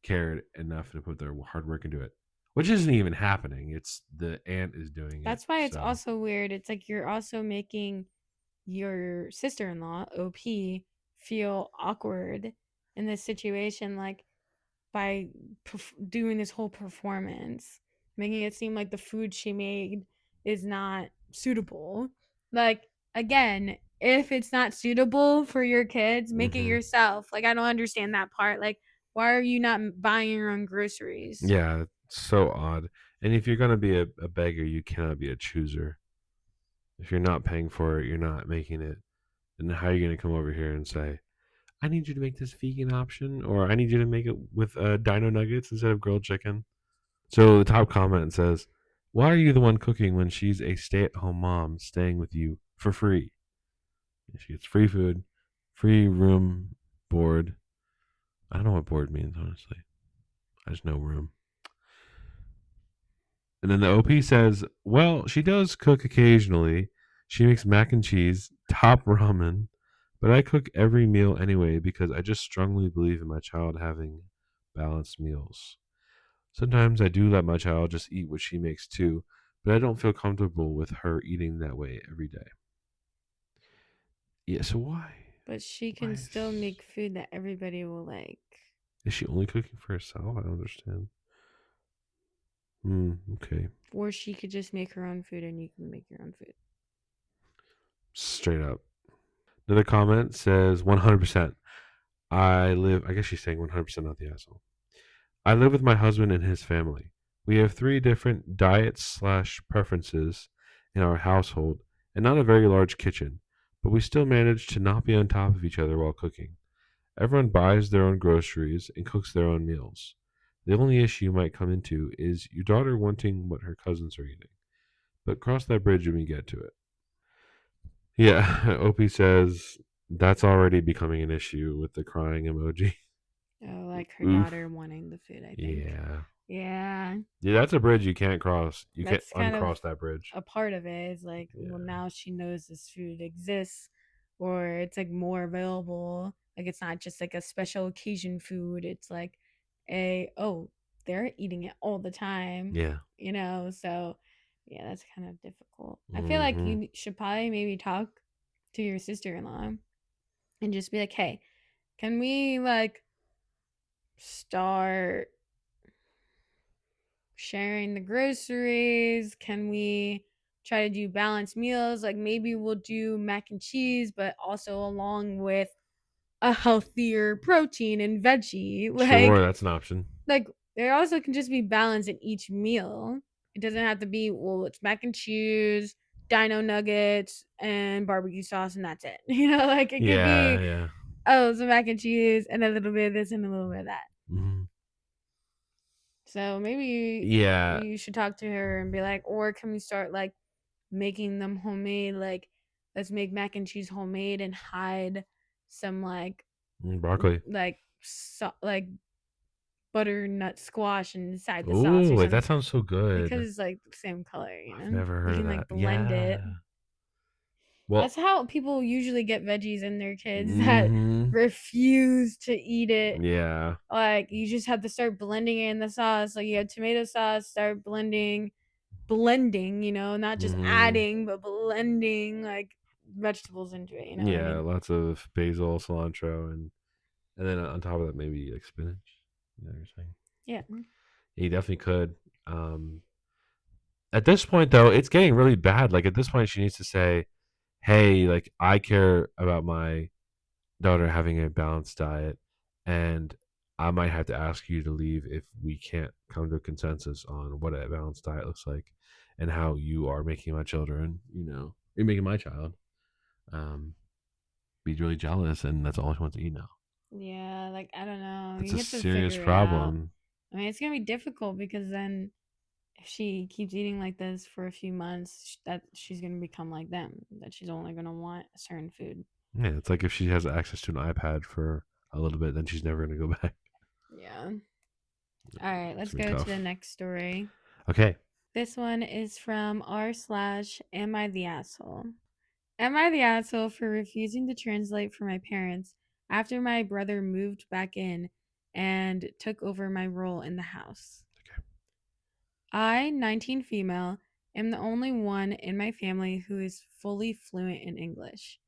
cared enough to put their hard work into it, which isn't even happening. It's the aunt is doing it. That's why it's So also weird. It's like you're also making your sister-in-law, OP, feel awkward in this situation like by doing this whole performance, making it seem like the food she made is not suitable. Like again, if it's not suitable for your kids, make it hmm yourself. Like I don't understand that part. Like why are you not buying your own groceries? yeah, it's so odd. And if you're gonna be a beggar, you cannot be a chooser. If you're not paying for it, you're not making it. And how are you gonna come over here and say, "I need you to make this vegan option," or "I need you to make it with Dino Nuggets instead of grilled chicken"? So the top comment says, "Why are you the one cooking when she's a stay-at-home mom staying with you for free? She gets free food, free room, board. I don't know what board means, honestly. I just know room." And then the OP says, "Well, she does cook occasionally. She makes mac and cheese, top ramen, but I cook every meal anyway because I just strongly believe in my child having balanced meals. Sometimes I do let my child just eat what she makes too, but I don't feel comfortable with her eating that way every day." Yeah, so why? But she can Why still make food that everybody will like. is she only cooking for herself? I don't understand. Okay. Or she could just make her own food and you can make your own food. Straight up. Another comment says 100%. I guess she's saying 100% not the asshole. "I live with my husband and his family. We have three different diets slash preferences in our household and not a very large kitchen, but we still manage to not be on top of each other while cooking. Everyone buys their own groceries and cooks their own meals. The only issue you might come into is your daughter wanting what her cousins are eating, but cross that bridge when we get to it." Yeah, Opie says that's already becoming an issue with the crying emoji. Oh, like her Oof. daughter wanting the food, I think. Yeah. Yeah. Yeah, that's a bridge you can't cross. You can't That's kind of uncross that bridge. a part of it is like, well, Yeah. now she knows this food exists or it's like more available. Like it's not just like a special occasion food. It's like oh, they're eating it all the time, Yeah. So yeah, that's kind of difficult. I feel like Mm-hmm. you should probably maybe talk to your sister in law and just be like, hey, can we like start sharing the groceries? Can we try to do balanced meals? Like maybe we'll do mac and cheese, but also along with a healthier protein and veggie. Sure, that's an option. Like there also can just be balance in each meal. It doesn't have to be, well, it's mac and cheese, dino nuggets, and barbecue sauce, and that's it. Like it could Yeah, be, yeah. oh, some mac and cheese and a little bit of this and a little bit of that. Mhm. So maybe Yeah, you should talk to her and be like, or can we start like making them homemade? Like, let's make mac and cheese homemade and hide some broccoli. like butternut squash inside the sauce Ooh, or wait, that something sounds so good. because it's like the same color. I've never You heard of can that. like blend it. Yeah. That's Well, how people usually get veggies in their kids that mm-hmm. refuse to eat it. Yeah. Like you just have to start blending it in the sauce. Like you have tomato sauce, start blending, not just Mm-hmm. adding, but blending like vegetables into it. You know what I Yeah, mean? lots of basil, cilantro, and then on top of that maybe like spinach. You know what you're saying? Yeah. Yeah, you definitely could. Um, at this point though, it's getting really bad. Like at this point, she needs to say, "Hey, like I care about my daughter having a balanced diet, and I might have to ask you to leave if we can't come to a consensus on what a balanced diet looks like and how you are making my children, you're making my child be really jealous, and that's all she wants to eat now. Yeah. Like I don't know. That's You a have to serious figure it out. problem. I mean, it's gonna be difficult because then if she keeps eating like this for a few months, that she's gonna become like them. That she's only gonna want a certain food. Yeah, it's like if she has access to an iPad for a little bit, then she's never going to go back. Yeah. All right, It's let's going to go be to the tough. next story. Okay. This one is from r/am I the asshole? Am I the asshole for refusing to translate for my parents after my brother moved back in and took over my role in the house? Okay. I, 19 female, am the only one in my family who is fully fluent in English.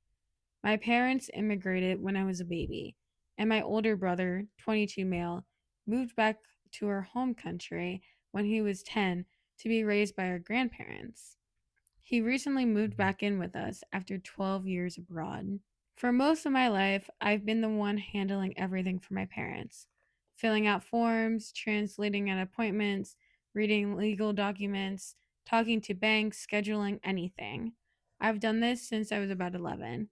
My parents immigrated when I was a baby, and my older brother, 22 male, moved back to our home country when he was 10 to be raised by our grandparents. He recently moved back in with us after 12 years abroad. For most of my life, I've been the one handling everything for my parents, filling out forms, translating at appointments, reading legal documents, talking to banks, scheduling anything. I've done this since I was about 11.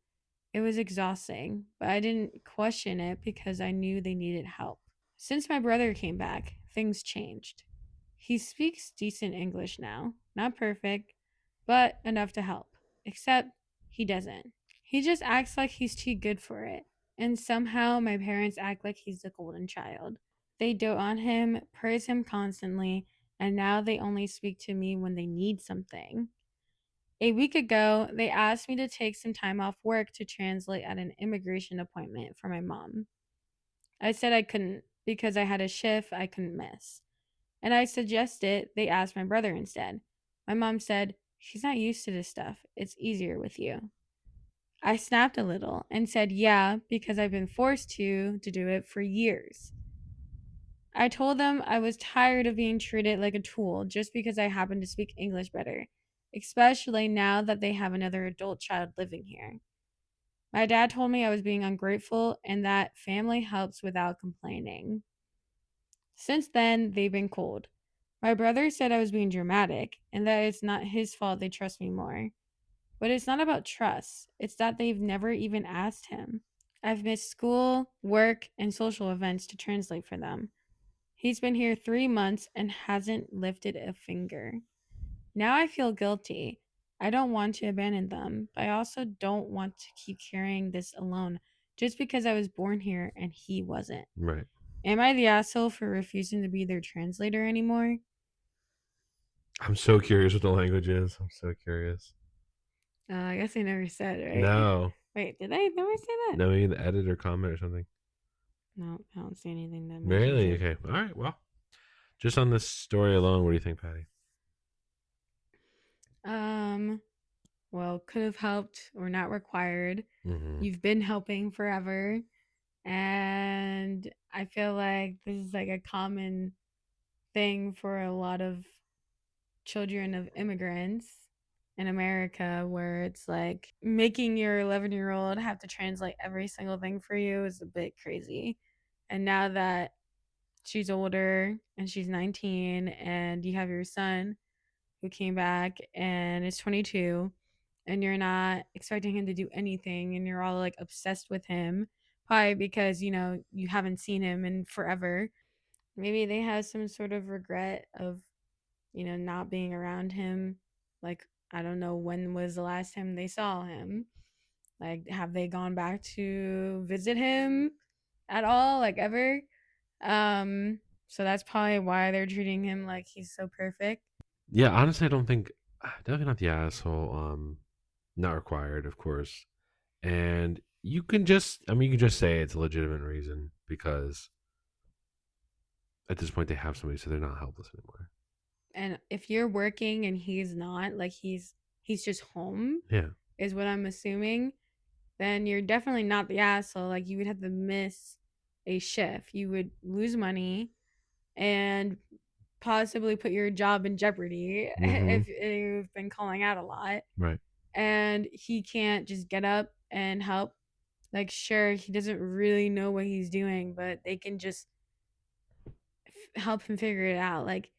It was exhausting, but I didn't question it because I knew they needed help. Since my brother came back, things changed. He speaks decent English now. Not perfect, but enough to help. Except he doesn't. He just acts like he's too good for it. And somehow my parents act like he's the golden child. They dote on him, praise him constantly, and now they only speak to me when they need something. A week ago, they asked me to take some time off work to translate at an immigration appointment for my mom. I said I couldn't because I had a shift I couldn't miss. And I suggested they ask my brother instead. My mom said, "She's not used to this stuff. It's easier with you." I snapped a little and said, "Yeah, because I've been forced to do it for years." I told them I was tired of being treated like a tool just because I happen to speak English better, especially now that they have another adult child living here. My dad told me I was being ungrateful and that family helps without complaining. Since then, they've been cold. My brother said I was being dramatic and that it's not his fault they trust me more. But it's not about trust, it's that they've never even asked him. I've missed school, work, and social events to translate for them. He's been here 3 months and hasn't lifted a finger. Now I feel guilty. I don't want to abandon them, but I also don't want to keep carrying this alone just because I was born here and he wasn't. Right. Am I the asshole for refusing to be their translator anymore? I'm so curious what the language is. I'm so curious. I guess I never said, right? No. Wait, did I never say that? No, maybe the edit or comment or something. No, I don't see anything that mentions Really? it. Okay. All right. Well, just on this story alone, what do you think, Patty? Um, well, could have helped or not required. Mm-hmm. You've been helping forever. And I feel like this is like a common thing for a lot of children of immigrants in America, where it's like making your 11-year-old have to translate every single thing for you is a bit crazy. And now that she's older and she's 19 and you have your son who came back and is 22 and you're not expecting him to do anything and you're all like obsessed with him, probably because you haven't seen him in forever. Maybe they have some sort of regret of not being around him. Like, I don't know, when was the last time they saw him? Like, have they gone back to visit him at all? Like, ever? So that's probably why they're treating him like he's so perfect. Yeah, honestly, I don't think definitely not the asshole. Not required, of course. And you can just, I mean, you can just say it's a legitimate reason because at this point they have somebody, so they're not helpless anymore. And if you're working and he's not, like he's just home, Yeah. is what I'm assuming, then you're definitely not the asshole. Like you would have to miss a shift. You would lose money and possibly put your job in jeopardy Mm-hmm. if you've been calling out a lot. Right. And he can't just get up and help. Like, sure, he doesn't really know what he's doing, but they can just help him figure it out. Like,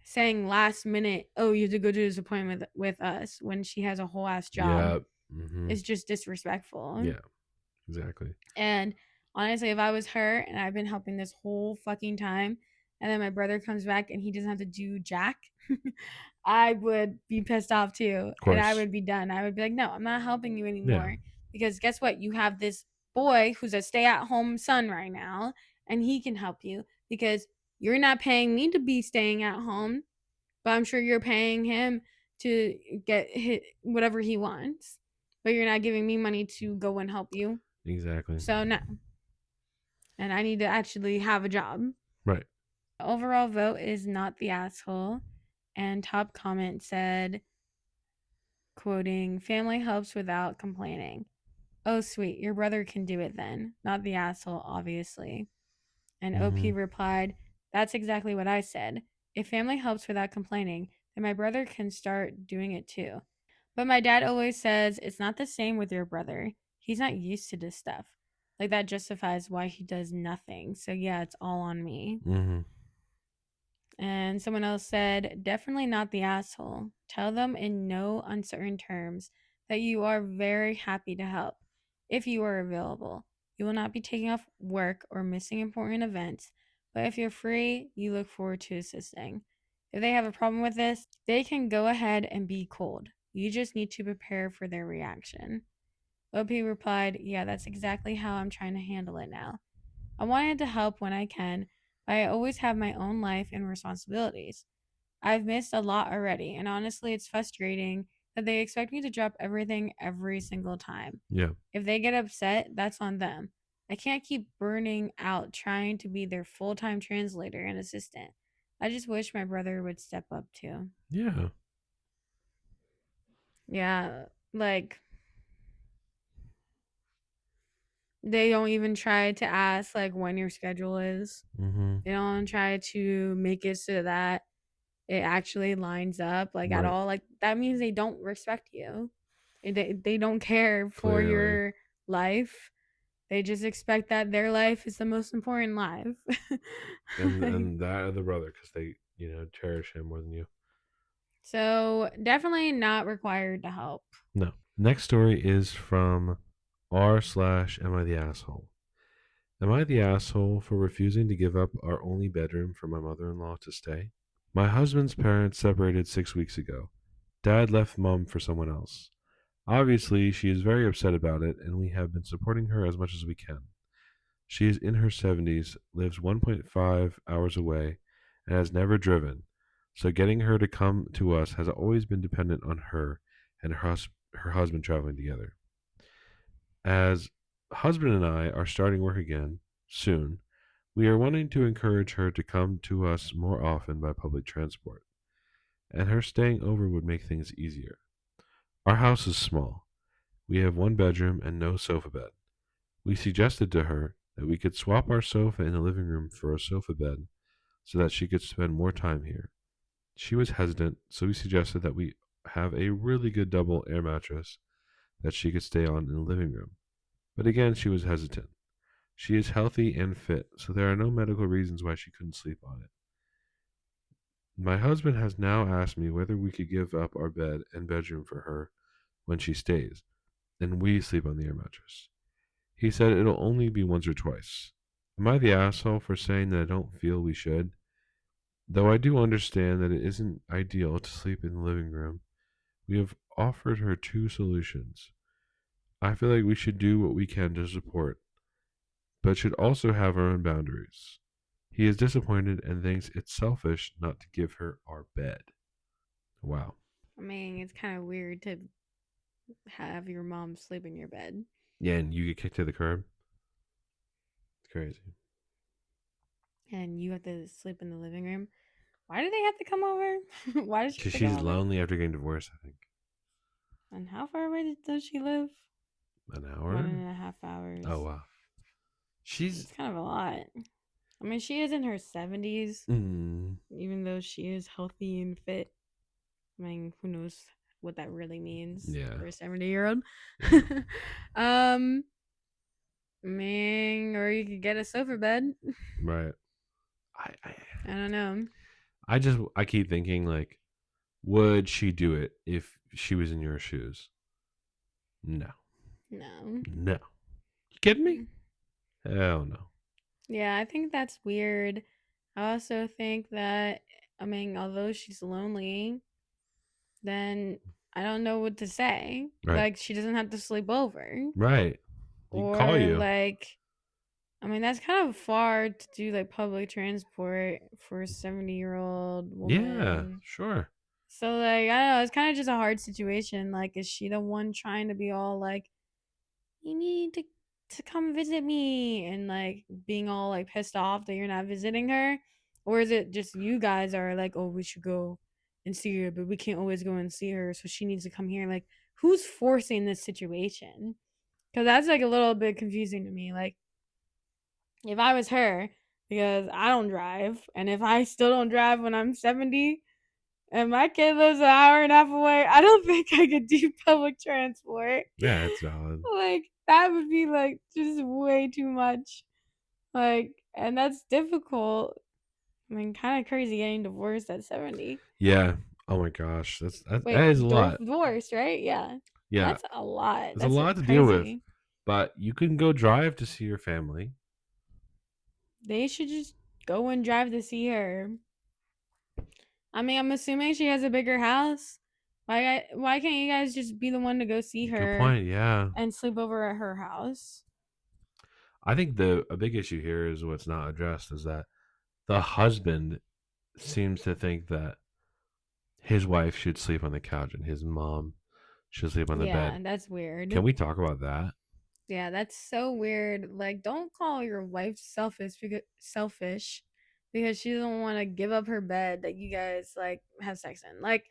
saying last minute, oh, you have to go to this appointment with us when she has a whole ass job Yeah. Mm-hmm. is just disrespectful. Yeah. Exactly. And honestly, if I was her and I've been helping this whole fucking time, and then my brother comes back and he doesn't have to do jack, I would be pissed off too. Of And I course. would be done. I would be like, no, I'm not helping you Yeah. anymore. Because guess what? You have this boy who's a stay at home son right now, and he can help you because you're not paying me to be staying at home, but I'm sure you're paying him to get whatever he wants. But you're not giving me money to go and help you. Exactly. So no. And I need to actually have a job. Right. The overall vote is not the asshole. And top comment said, quoting, family helps without complaining. Oh, sweet. Your brother can do it then. Not the asshole, obviously. And OP Mm-hmm. replied, that's exactly what I said. If family helps without complaining, then my brother can start doing it too. But my dad always says it's not the same with your brother. He's not used to this stuff. Like that justifies why he does nothing. So yeah, it's all on me. Mm-hmm. And someone else said, definitely not the asshole. Tell them in no uncertain terms that you are very happy to help if you are available. You will not be taking off work or missing important events, but if you're free, you look forward to assisting. If they have a problem with this, they can go ahead and be cold. You just need to prepare for their reaction. OP replied, yeah, that's exactly how I'm trying to handle it now. I wanted to help when I can, but I always have my own life and responsibilities. I've missed a lot already, and honestly, it's frustrating that they expect me to drop everything every single time. Yeah. If they get upset, that's on them. I can't keep burning out trying to be their full time translator and assistant. I just wish my brother would step up too. Yeah. Yeah, like they don't even try to ask like when your schedule is. Mm-hmm. They don't try to make it so that it actually lines up like at Right. all. Like that means they don't respect you. They don't care for Clearly. your life. They just expect that their life is the most important life. And that other brother, because they cherish him more than you. So definitely not required to help. No. Next story is from r/am I the asshole? Am I the asshole for refusing to give up our only bedroom for my mother-in-law to stay? My husband's parents separated 6 weeks ago. Dad left mom for someone else. Obviously, she is very upset about it, and we have been supporting her as much as we can. She is in her 70s, lives 1.5 hours away, and has never driven, so getting her to come to us has always been dependent on her and her husband traveling together. As husband and I are starting work again soon, we are wanting to encourage her to come to us more often by public transport, and her staying over would make things easier. Our house is small. We have one bedroom and no sofa bed. We suggested to her that we could swap our sofa in the living room for a sofa bed so that she could spend more time here. She was hesitant, so we suggested that we have a really good double air mattress that she could stay on in the living room. But again, she was hesitant. She is healthy and fit, so there are no medical reasons why she couldn't sleep on it. My husband has now asked me whether we could give up our bed and bedroom for her when she stays, and we sleep on the air mattress. He said it'll only be once or twice. Am I the asshole for saying that I don't feel we should? Though I do understand that it isn't ideal to sleep in the living room, we have offered her two solutions. I feel like we should do what we can to support, but should also have our own boundaries. He is disappointed and thinks it's selfish not to give her our bed. Wow. I mean, it's kind of weird to have your mom sleep in your bed. Yeah, and you get kicked to the curb. It's crazy. And you have to sleep in the living room. Why do they have to come over? Why does she have Because to come she's over? lonely after getting divorced, I think. And how far away does she live? An 1.5 hour? hours. Oh, wow. She's. It's kind of a lot. I mean, she is in her 70s, even though she is healthy and fit. I mean, who knows what that really means Yeah. for a 70-year-old. um, man, or you could get a sofa bed. Right. I don't know. I keep thinking, like, would she do it if she was in your shoes? No. No. No. You kidding me? Hell no. Yeah, I think that's weird. I also think that, I mean, although she's lonely, then I don't know what to say. Right. Like, she doesn't have to sleep over. Right. You can call Or, you. like, I mean, that's kind of far to do, like, public transport for a 70-year-old Yeah, woman. sure. So, like, I don't know. It's kind of just a hard situation. Like, is she the one trying to be all, like, you need to come visit me, and like being all like pissed off that you're not visiting her? Or is it just you guys are like, oh, we should go and see her, but we can't always go and see her, so she needs to come here? Like, who's forcing this situation? Because that's like a little bit confusing to me. Like, if I was her, because I don't drive, and if I still don't drive when I'm 70 and my kid lives an hour and a half away, I don't think I could do public transport. Yeah, it's valid. Like, that would be like just way too much. Like, and that's difficult. I mean, kind of crazy getting divorced at 70. Yeah. Oh my gosh, that Wait, is a lot. divorced, right? Yeah. Yeah, That's a lot. there's a That's lot to deal with, crazy. but you can go drive to see your family. They should just go and drive to see her. I mean, I'm assuming she has a bigger house. Why can't you guys just be the one to go see Good her point. Yeah, and sleep over at her house? I think the a big issue here is what's not addressed is that the husband seems to think that his wife should sleep on the couch and his mom should sleep on the Yeah, bed. that's weird. Can we talk about that? Yeah, that's so weird. Like, don't call your wife selfish because she doesn't want to give up her bed that you guys like have sex in. Like,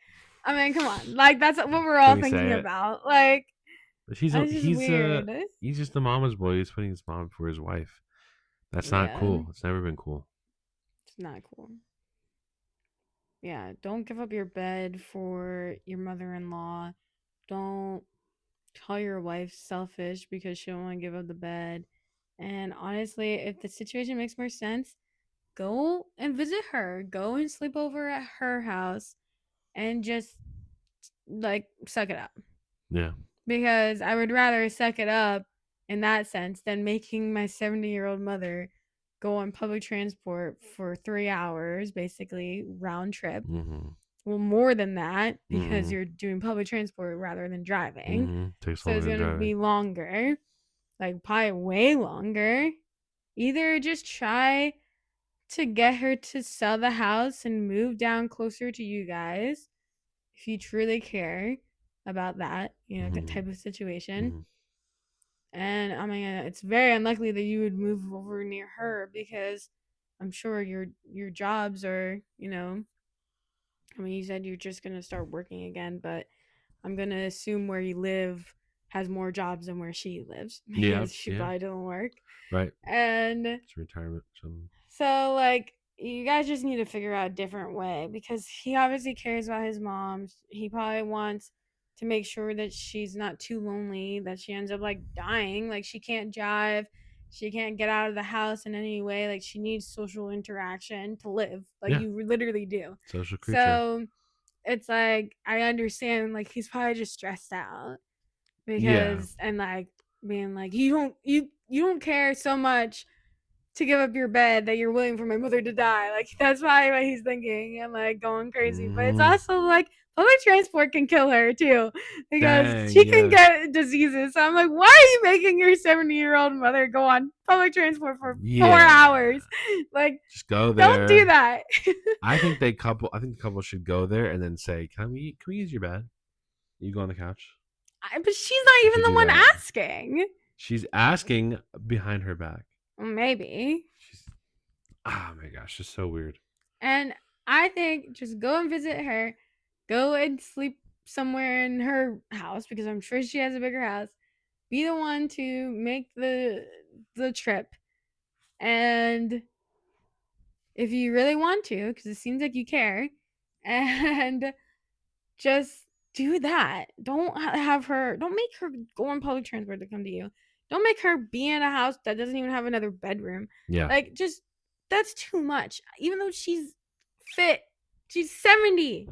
I mean, come on. Like, that's what we're Can all we thinking say it? about. Like, But that's just weird. he's just a mama's boy. He's putting his mom before his wife. That's not Yeah, cool. It's never been cool. it's not cool. Yeah, don't give up your bed for your mother-in-law. Don't call your wife selfish because she don't want to give up the bed. And honestly, if the situation makes more sense, go and visit her. Go and sleep over at her house and just like suck it up. Yeah. Because I would rather suck it up in that sense than making my 70-year-old mother go on public transport for 3 hours, basically round trip. Mm-hmm. Well, more than that because Mm-hmm. you're doing public transport rather than driving. Mm-hmm. Takes So longer it's than going to driving. be longer, like probably way longer. Either just try to get her to sell the house and move down closer to you guys if you truly care about that, Mm-hmm. type of situation. Mm-hmm. And I mean, it's very unlikely that you would move over near her because I'm sure your jobs are, I mean, you said you're just going to start working again, but I'm going to assume where you live has more jobs than where she lives Yeah, because she yeah, probably doesn't work. right. And It's retirement. Some. so, like, you guys just need to figure out a different way because he obviously cares about his mom. He probably wants to make sure that she's not too lonely, that she ends up like dying. Like, she can't jive, she can't get out of the house in any way. Like, she needs social interaction to live. Like, Yeah. you literally do. Social creature. So, it's like, I understand, like, he's probably just stressed out because, and like, being like, you don't care so much to give up your bed that you're willing for my mother to die. Like, that's probably what he's thinking and like going crazy. But it's also like public transport can kill her too because Dang, she can yeah. get diseases. So I'm like, why are you making your 70-year-old mother go on public transport for 4 hours? Like, Just go there. don't do that. I think the couple should go there and then say, "Can we use your bed? You go on the couch." But she's not even should the do one that. asking. She's asking behind her back. Maybe. She's, oh my gosh, it's so weird. And I think just go and visit her. Go and sleep somewhere in her house because I'm sure she has a bigger house. Be the one to make the trip. And if you really want to, because it seems like you care, and just do that. Don't have her, don't make her go on public transport to come to you. Don't make her be in a house that doesn't even have another bedroom. Yeah. Like, just, that's too much. Even though she's fit, she's 70.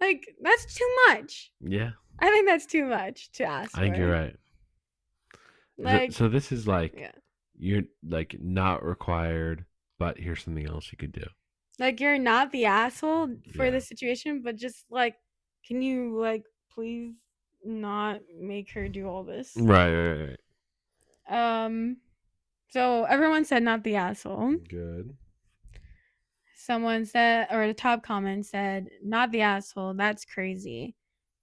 Like, that's too much. Yeah. I think that's too much to ask. I think you're right. Like, so this is like, yeah. You're like not required, but here's something else you could do. Like, you're not the asshole for Yeah. the situation, but just like, can you like please not make her do all this? Right. So everyone said not the asshole. Good. Someone said, or the top comment said, not the asshole. That's crazy.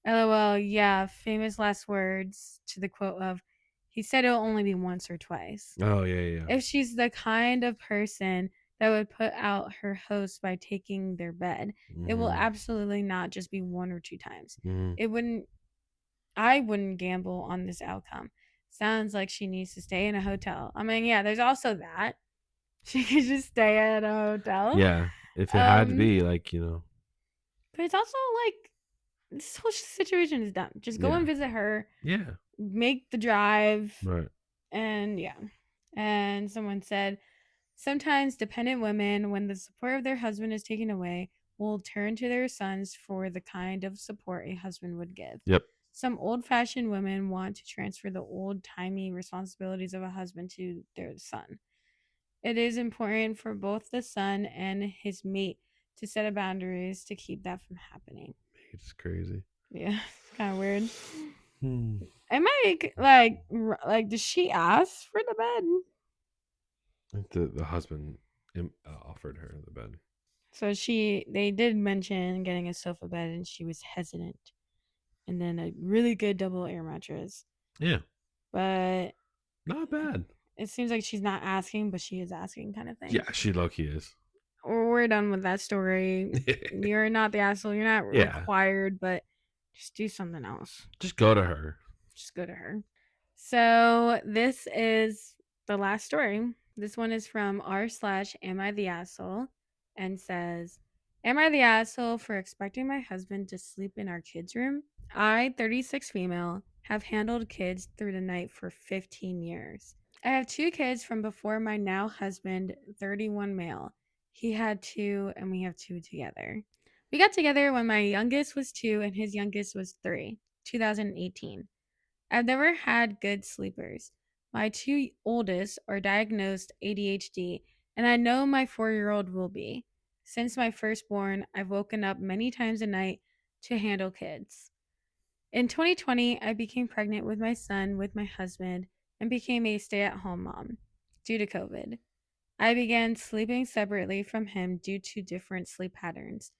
LOL. Yeah. Famous last words to the quote of, he said it'll only be once or twice. Oh yeah. If she's the kind of person that would put out her host by taking their bed, it will absolutely not just be 1 or 2 times. I wouldn't gamble on this outcome. Sounds like she needs to stay in a hotel. I mean, yeah, there's also that. She could just stay at a hotel. Yeah, if it had to be, like, But it's also like, this whole situation is done. Just go and visit her. Yeah. Make the drive. Right. And yeah. And someone said, sometimes dependent women, when the support of their husband is taken away, will turn to their sons for the kind of support a husband would give. Yep. Some old-fashioned women want to transfer the old-timey responsibilities of a husband to their son. It is important for both the son and his mate to set boundaries to keep that from happening. It's crazy. Yeah, it's kind of weird. Am I like, does she ask for the bed? The husband offered her the bed. So they did mention getting a sofa bed, and she was hesitant. And then a really good double air mattress. Yeah. But not bad. It seems like she's not asking, but she is asking, kind of thing. Yeah, she low-key is. We're done with that story. You're not the asshole. You're not required, but just do something else. Just go to her. So this is the last story. This one is from r/am I the asshole, and says, am I the asshole for expecting my husband to sleep in our kids' room? I, 36 female, have handled kids through the night for 15 years. I have 2 kids from before my now husband, 31 male. He had 2 and we have 2 together. We got together when my youngest was 2 and his youngest was 3, 2018. I've never had good sleepers. My 2 oldest are diagnosed ADHD, and I know my 4-year-old will be. Since my firstborn, I've woken up many times a night to handle kids. In 2020, I became pregnant with my son with my husband and became a stay-at-home mom due to COVID. I began sleeping separately from him due to different sleep patterns,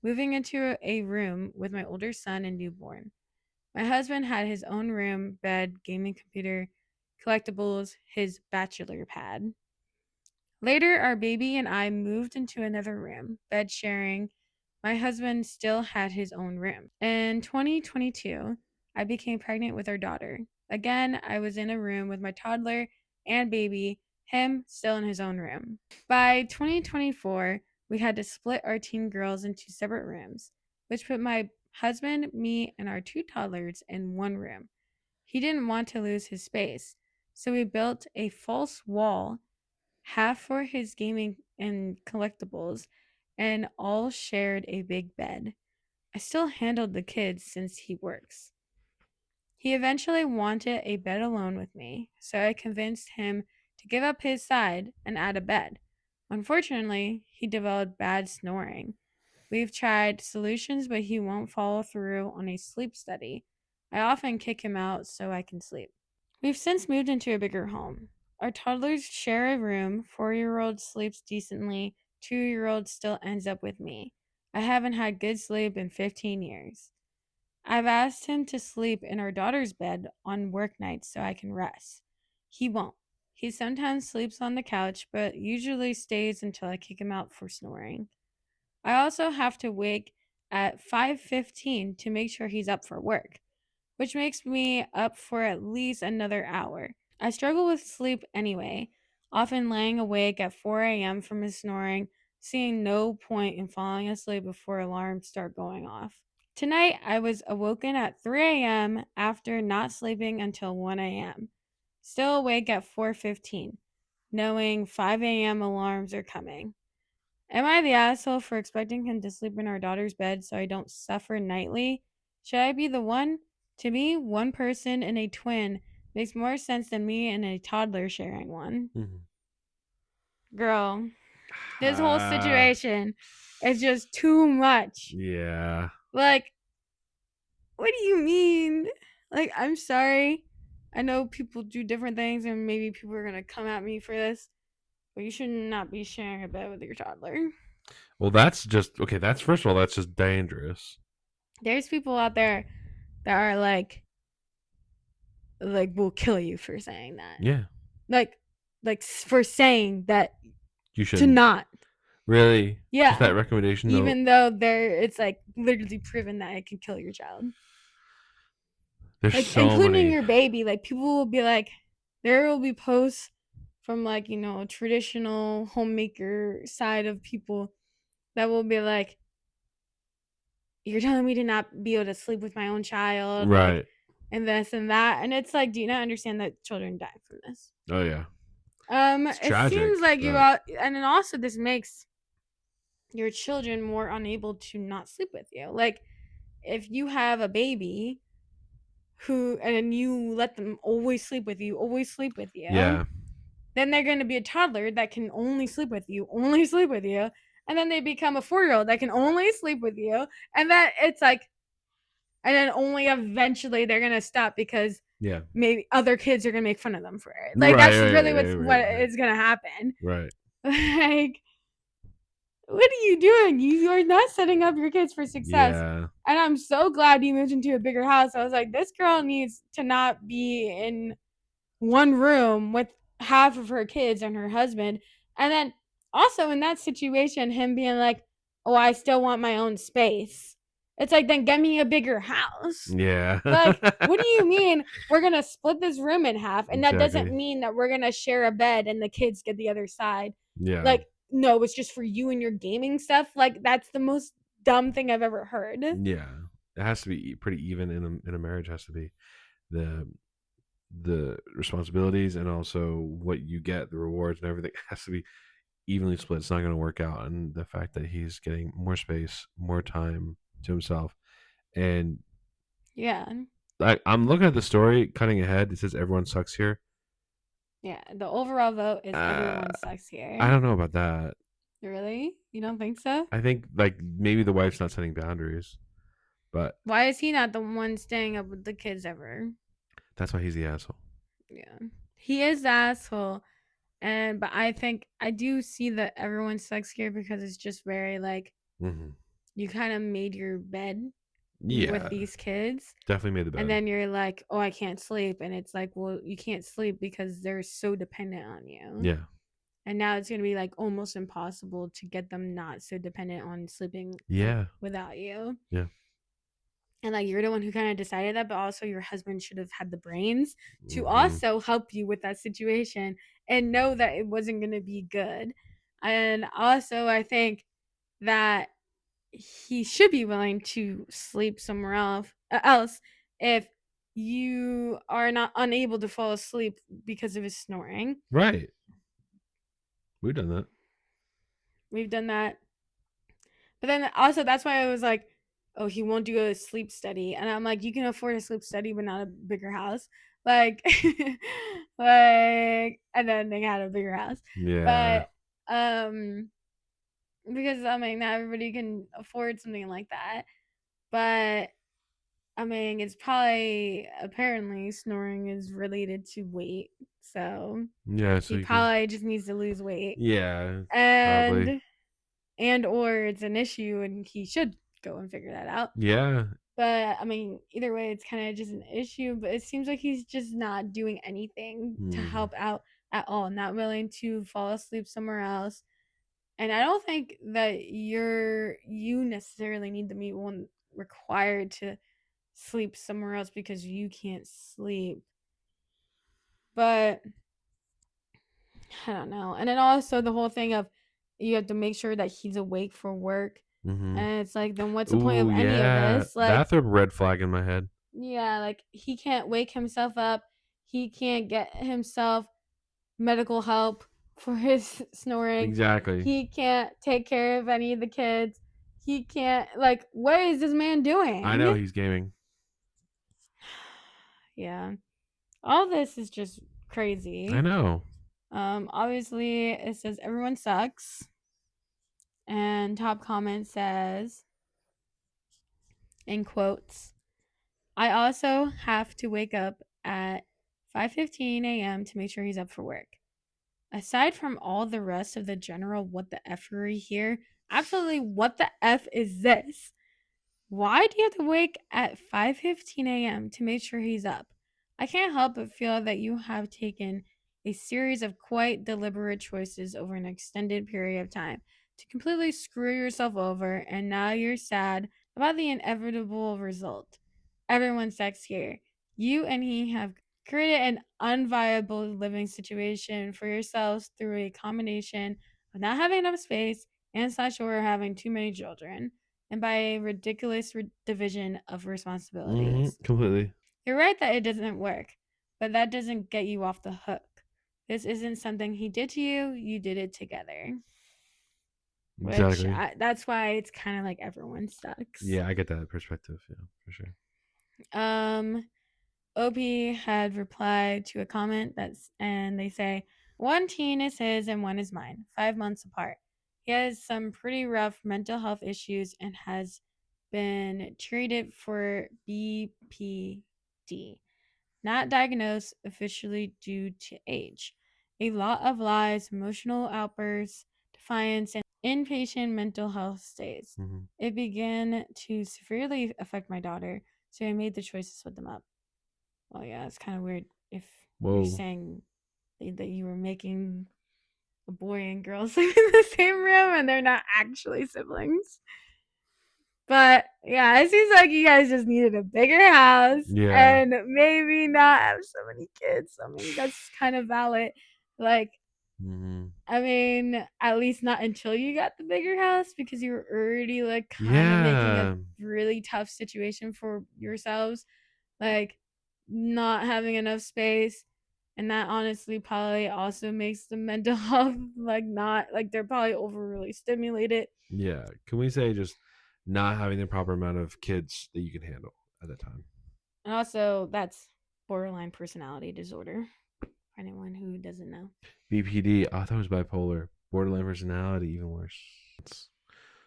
moving into a room with my older son and newborn. My husband had his own room, bed, gaming computer, collectibles, his bachelor pad. Later, our baby and I moved into another room, bed sharing. My husband still had his own room. In 2022, I became pregnant with our daughter. Again, I was in a room with my toddler and baby, him still in his own room. By 2024, we had to split our teen girls into separate rooms, which put my husband, me, and our 2 toddlers in one room. He didn't want to lose his space, so we built a false wall, half for his gaming and collectibles, and all shared a big bed. I still handled the kids since he works. He eventually wanted a bed alone with me, so I convinced him to give up his side and add a bed. Unfortunately, he developed bad snoring. We've tried solutions, but he won't follow through on a sleep study. I often kick him out so I can sleep. We've since moved into a bigger home. Our toddlers share a room. 4-year-old sleeps decently. 2-year-old still ends up with me. I haven't had good sleep in 15 years. I've asked him to sleep in our daughter's bed on work nights so I can rest. He won't. He sometimes sleeps on the couch, but usually stays until I kick him out for snoring. I also have to wake at 5:15 to make sure he's up for work, which makes me up for at least another hour. I struggle with sleep anyway, often laying awake at 4 a.m. from his snoring, seeing no point in falling asleep before alarms start going off. Tonight, I was awoken at 3 a.m. after not sleeping until 1 a.m. Still awake at 4:15, knowing 5 a.m. alarms are coming. Am I the asshole for expecting him to sleep in our daughter's bed so I don't suffer nightly? Should I be the one? To me, one person and a twin makes more sense than me and a toddler sharing one. Girl, this whole situation is just too much. Yeah. Like, what do you mean? Like, I'm sorry. I know people do different things and maybe people are going to come at me for this, but you should not be sharing a bed with your toddler. Well, that's just okay. That's first of all, that's just dangerous. There's people out there that are will kill you for saying that. Yeah. Like for saying that You to shouldn't. not. Really? Just Yeah. that recommendation? No. Even though it's like literally proven that it can kill your child. There's Like so including many. your baby. Like people will be like, there will be posts from traditional homemaker side of people that will be like, you're telling me to not be able to sleep with my own child, like, Right. and this and that. And it's like, do you not understand that children die from this? Oh yeah. It's It tragic. seems like you But out, and then also this makes your children more unable to not sleep with you. Like, if you have a baby who, and you let them always sleep with you, yeah. then they're going to be a toddler that can only sleep with you, and then they become a 4-year-old that can only sleep with you, and then it's like, and then only eventually they're going to stop because Yeah. maybe other kids are going to make fun of them for it. Like, Right. that's Right. really Right. what Right. is going to happen. Right. Like, what are you doing? You are not setting up your kids for success. Yeah. And I'm so glad you moved into a bigger house. I was like, this girl needs to not be in one room with half of her kids and her husband. And then also in that situation, him being like, oh, I still want my own space. It's like, then get me a bigger house. Yeah. Like, what do you mean we're going to split this room in half? And that doesn't Exactly. mean that we're going to share a bed and the kids get the other side. Yeah. Like, no, it's just for you and your gaming stuff. Like, that's the most dumb thing I've ever heard. Yeah. It has to be pretty even in a marriage. Has to be the the responsibilities and also what you get, the rewards and everything has to be evenly split. It's not going to work out. And the fact that he's getting more space, more time to himself, and Yeah. I'm looking at the story, cutting ahead. It says everyone sucks here. Yeah. The overall vote is Uh, everyone sucks I here. don't know about that. Really? You don't think so? I think like maybe the wife's not setting boundaries, but Why is he not the one staying up with the kids ever? that's why he's the asshole. Yeah. He is the asshole. But I think I do see that everyone sucks here because it's just very like Mm-hmm. you kind of made your bed with Yeah, these kids. definitely made the And bed. then you're like, oh, I can't sleep. And it's like, well, you can't sleep because they're so dependent on you. Yeah, And now it's going to be like almost impossible to get them not so dependent on sleeping yeah, without you. yeah. and like you're the one who kind of decided that, but also your husband should have had the brains to Mhm. also help you with that situation and know that it wasn't going to be good. And also I think that he should be willing to sleep somewhere else if you are not unable to fall asleep because of his snoring. Right. We've done that. We've done that. But then also that's why I was like, oh, he won't do a sleep study. And I'm like, you can afford a sleep study but not a bigger house. Like like and then they had a bigger house. Yeah. But um because I mean not everybody can afford something like that. But I mean it's probably apparently snoring is related to weight. So Yeah, so he you can. probably just needs to lose weight. Yeah, probably. And or it's an issue and he should go and figure that out. Yeah. But I mean, either way, it's kind of just an issue. But it seems like he's just not doing anything to Mhm. help out at all, not willing to fall asleep somewhere else. And I don't think that you necessarily need to be one required to sleep somewhere else because you can't sleep. But I don't know. And then also the whole thing of you have to make sure that he's awake for work. Mhm. And it's like, then what's the point of Ooh, any of yeah. this? Like, That's a red flag in my head. yeah, like he can't wake himself up. He can't get himself medical help for his snoring. Exactly. He can't take care of any of the kids. He can't, like, what is this man I know doing? he's gaming. Yeah. All this is just I crazy. know. Obviously it says everyone sucks. And top comment says, in quotes, I also have to wake up at 5:15 a.m. to make sure he's up for work. Aside from all the rest of the general what the effery here, absolutely what the F is this? Why do you have to wake at 5:15 a.m. to make sure he's up? I can't help but feel that you have taken a series of quite deliberate choices over an extended period of time to completely screw yourself over, and now you're sad about the inevitable result. Everyone sucks here. You and he have created an unviable living situation for yourselves through a combination of not having enough space and slash or having too many children and by a ridiculous division of responsibilities. Completely. You're right that it doesn't work, but that doesn't get you off the hook. This isn't something he did to you, you did it together. Which Exactly. that's why it's kind of like everyone sucks. Yeah, I get that perspective. Yeah, for sure. Um, OP had replied to a comment and they say, one teen is his and one is mine, 5 months apart. He has some pretty rough mental health issues and has been treated for BPD, not diagnosed officially due to age. A lot of lies, emotional outbursts, defiance, and inpatient mental health stays. Mhm. It began to severely affect my daughter, so I made the choice to split them up. Well, yeah, it's kind of weird if you're Whoa. saying that you were making a boy and girl sleep in the same room and they're not actually siblings. But yeah, it seems like you guys just needed a bigger house Yeah. and maybe not have so many kids. I mean, that's kind of valid. Like, Mhm. I mean, at least not until you got the bigger house because you were already like kind of making a Yeah. really tough situation for yourselves. Like, not having enough space. And that honestly probably also makes the mental health like not like they're probably overly stimulated. Yeah. Can we say just not having the proper amount of kids that you can handle at that time? And also, that's borderline personality disorder for anyone who doesn't know. BPD. I thought it was bipolar. Borderline personality, even worse. It's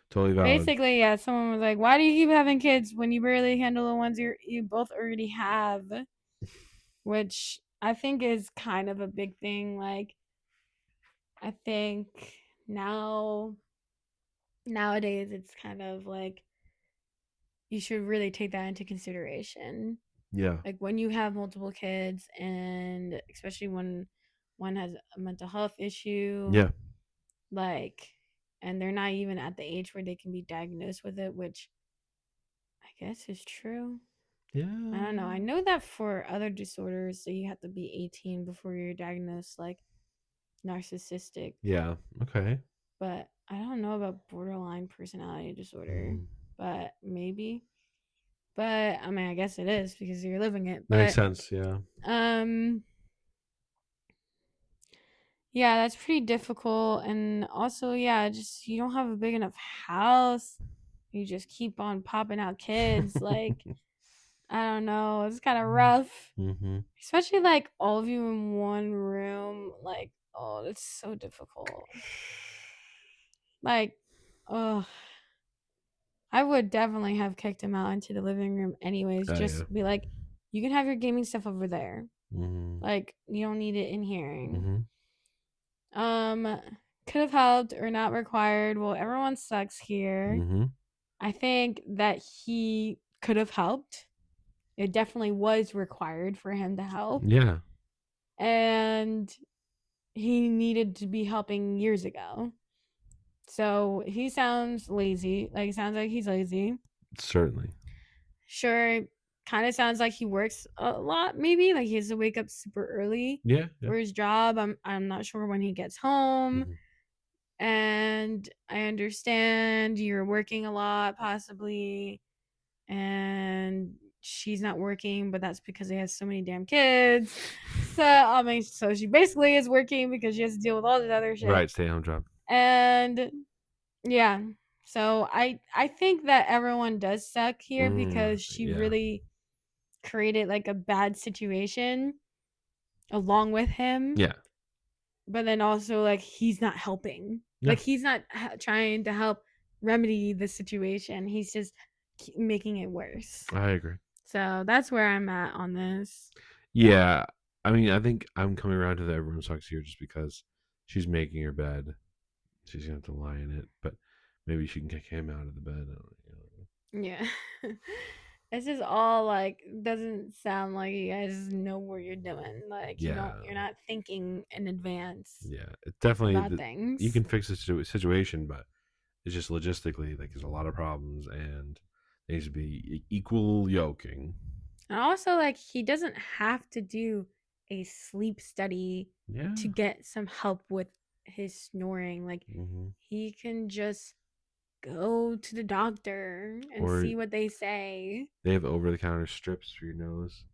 totally valid. Basically, yeah, someone was like, "Why do you keep having kids when you barely handle the ones you both already have?" Which I think is kind of a big thing. Like, I think now nowadays it's kind of like you should really take that into consideration. Yeah. Like when you have multiple kids, and especially when one has a mental health issue, Yeah. like, and they're not even at the age where they can be diagnosed with it, which guess it's true. Yeah. I don't know. I know that for other disorders, so you have to be 18 before you're diagnosed like narcissistic. Yeah. Okay. But I don't know about borderline personality disorder. Mhm. But maybe. But I mean, I guess it is because you're living it. That makes But sense. Yeah. yeah, that's pretty difficult. And also, yeah, just you don't have a big enough house. You just keep on popping out kids. Like, I don't know. It's kind of rough. Mm-hmm. Especially like all of you in one room. Like, oh, that's so difficult. Like, oh, I would definitely have kicked him out into the living room anyways. Oh yeah. Just be like, you can have your gaming stuff over there. Mm-hmm. Like, you don't need it in here. Mm-hmm. Um, could have helped or not required. Well, everyone sucks here. Mm-hmm. I think that he could have helped. It definitely was required for him to help. Yeah. And he needed to be helping years ago. So he sounds lazy. Like, sounds like he's lazy. Certainly. Sure, kind of sounds like he works a lot, maybe. Like, he has to wake up super early Yeah. Yeah. for his job. I'm not sure when he gets home. Mhm. And I understand you're working a lot, possibly, and she's not working, but that's because he has so many damn kids. So I mean, so she basically is working because she has to deal with all this other shit. Right. Stay home job. And yeah, so I think that everyone does suck here because she Yeah. really created like a bad situation along with him. Yeah. But then also like he's not helping. Yeah. Like he's not trying to help remedy the situation. He's just making it worse. I agree. So that's where I'm at on this. Yeah. I mean, I think I'm coming around to the everyone sucks here just because she's making her bed. She's gonna have to lie in it, but maybe she can kick him out of the bed. I don't know. Yeah. This is all like doesn't sound like you guys know what you're doing. Like Yeah. you're not thinking in advance Yeah. It's definitely about things. you can fix the situation, but it's just logistically like there's a lot of problems and there needs to be equal yoking. And also like he doesn't have to do a sleep study Yeah. to get some help with his snoring. Like Mm-hmm. he can just go to the doctor and Or see what they say. they have over the counter strips for your nose.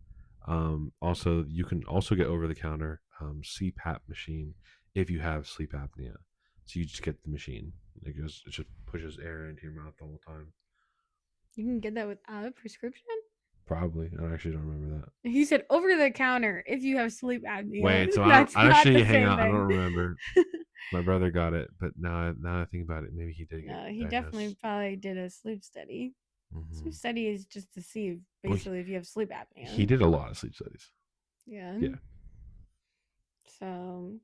Also, you can also get over the counter CPAP machine if you have sleep apnea. So you just get the machine. It just pushes air into your mouth the whole time. You can get that without a prescription? Probably. I actually don't remember that. He said over the counter if you have sleep apnea. Wait, so That's I not actually the hang same out. I thing. don't remember. My brother got it, but now I think about it, maybe he did. No, he definitely probably did a sleep study. Mm-hmm. Sleep study is just to see basically if you have sleep apnea. He did a lot of sleep studies. Yeah. Yeah. So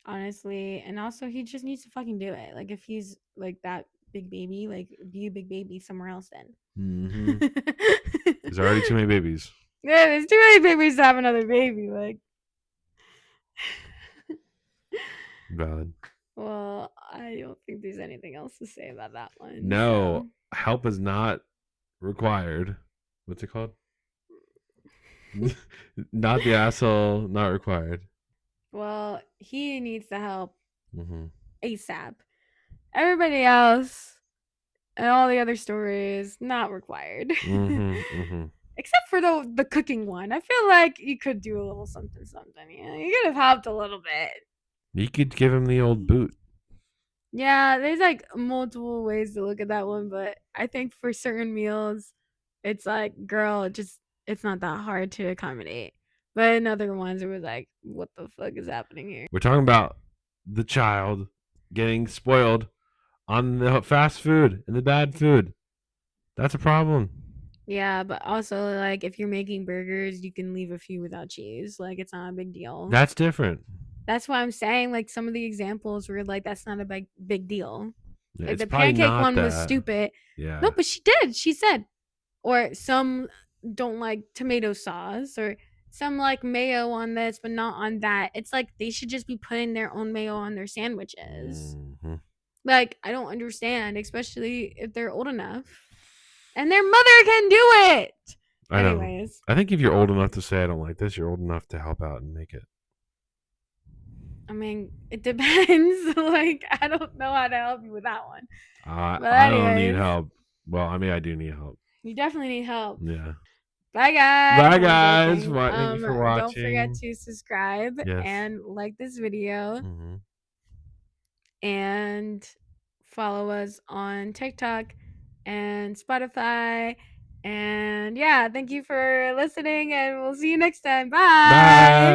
honestly, and also he just needs to fucking do it. Like if he's like that big baby, like be a big baby somewhere else then. Mm-hmm. There's already too many babies. Yeah, there's too many babies to have another baby. Like Valid. well, I don't think there's anything else to say about that one. No, help is not required. What's it called? Not the asshole, not required. Well, he needs the help Mm-hmm. ASAP. Everybody else and all the other stories not required. Mm-hmm. Except for the cooking one. I feel like you could do a little something. You know, you could have helped a little bit. You could give him the old boot. Yeah, there's like multiple ways to look at that one, but I think for certain meals, it's like, girl, it's not that hard to accommodate. But in other ones, it was like, what the fuck is happening here? We're talking about the child getting spoiled on the fast food and the bad food. That's a problem. Yeah, but also like if you're making burgers, you can leave a few without cheese. Like it's not a big deal. That's different. That's why I'm saying like some of the examples were like that's not a big deal. Yeah, Like the pancake one was stupid. Yeah. No, but she did. She said, or some don't like tomato sauce, or some like mayo on this but not on that. It's like they should just be putting their own mayo on their sandwiches. Mm-hmm. Like I don't understand, especially if they're old enough. And their mother can do it. I know. Anyways, I think if you're old enough to say I don't like this, you're old enough to help out and make it. I mean, it depends. Like, I don't know how to help you with that one. But I don't need anyways, help. Well, I mean, I do need help. you definitely need help. Yeah. Bye guys. Bye, I'm guys. joking. Thank you for Don't forget watching. to subscribe Yes. and like this video Mm-hmm. and follow us on TikTok and Spotify. And yeah, thank you for listening and we'll see you next time. Bye. Bye.